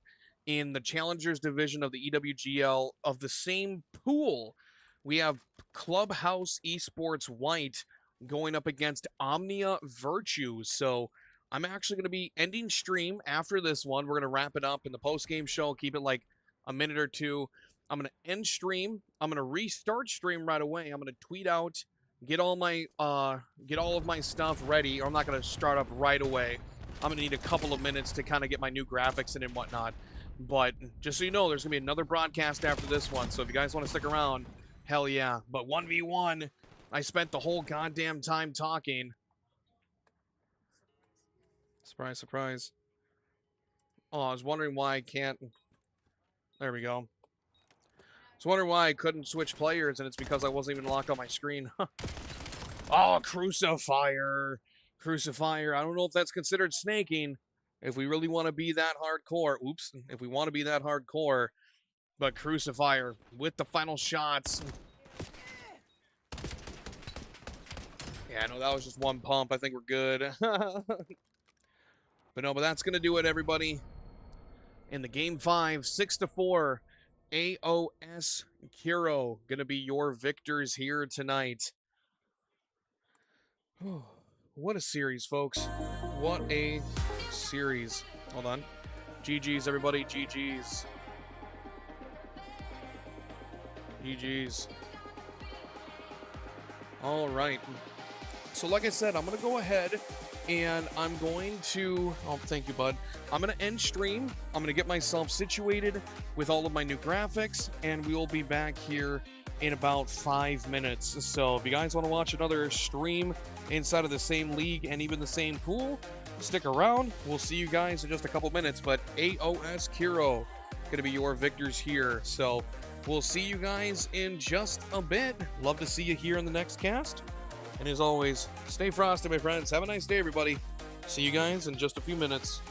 in the Challengers division of the EWGL of the same pool. We have Clubhouse Esports White going up against Omnia Virtue. So I'm actually going to be ending stream after this one. We're going to wrap it up in the post-game show, keep it like a minute or two. I'm going to end stream. I'm going to restart stream right away. I'm going to tweet out, get all of my stuff ready, or I'm not going to start up right away. I'm going to need a couple of minutes to kind of get my new graphics in and whatnot. But just so you know, there's going to be another broadcast after this one. So if you guys want to stick around, hell yeah. But 1v1, I spent the whole goddamn time talking. Surprise, surprise. Oh, I was wondering why I can't. There we go. I was wondering why I couldn't switch players, and it's because I wasn't even locked on my screen. Oh, Crucifier. Crucifier. I don't know if that's considered snaking. If we really want to be that hardcore. Oops. If we want to be that hardcore. But Crucifier with the final shots. Yeah, no, that was just one pump. I think we're good. But no, but that's going to do it, everybody. In the game 5, 6-4, AoS Kuro going to be your victors here tonight. What a series, folks. What a series. Hold on. GG's, everybody. GG's. GG's. All right. So like I said, I'm going to go ahead and I'm going to... Oh, thank you, bud. I'm going to end stream. I'm going to get myself situated with all of my new graphics, and we will be back here in about 5 minutes. So if you guys want to watch another stream inside of the same league and even the same pool, stick around. We'll see you guys in just a couple minutes. But AoS Kuro going to be your victors here. So we'll see you guys in just a bit. Love to see you here in the next cast. And as always, stay frosty, my friends. Have a nice day, everybody. See you guys in just a few minutes.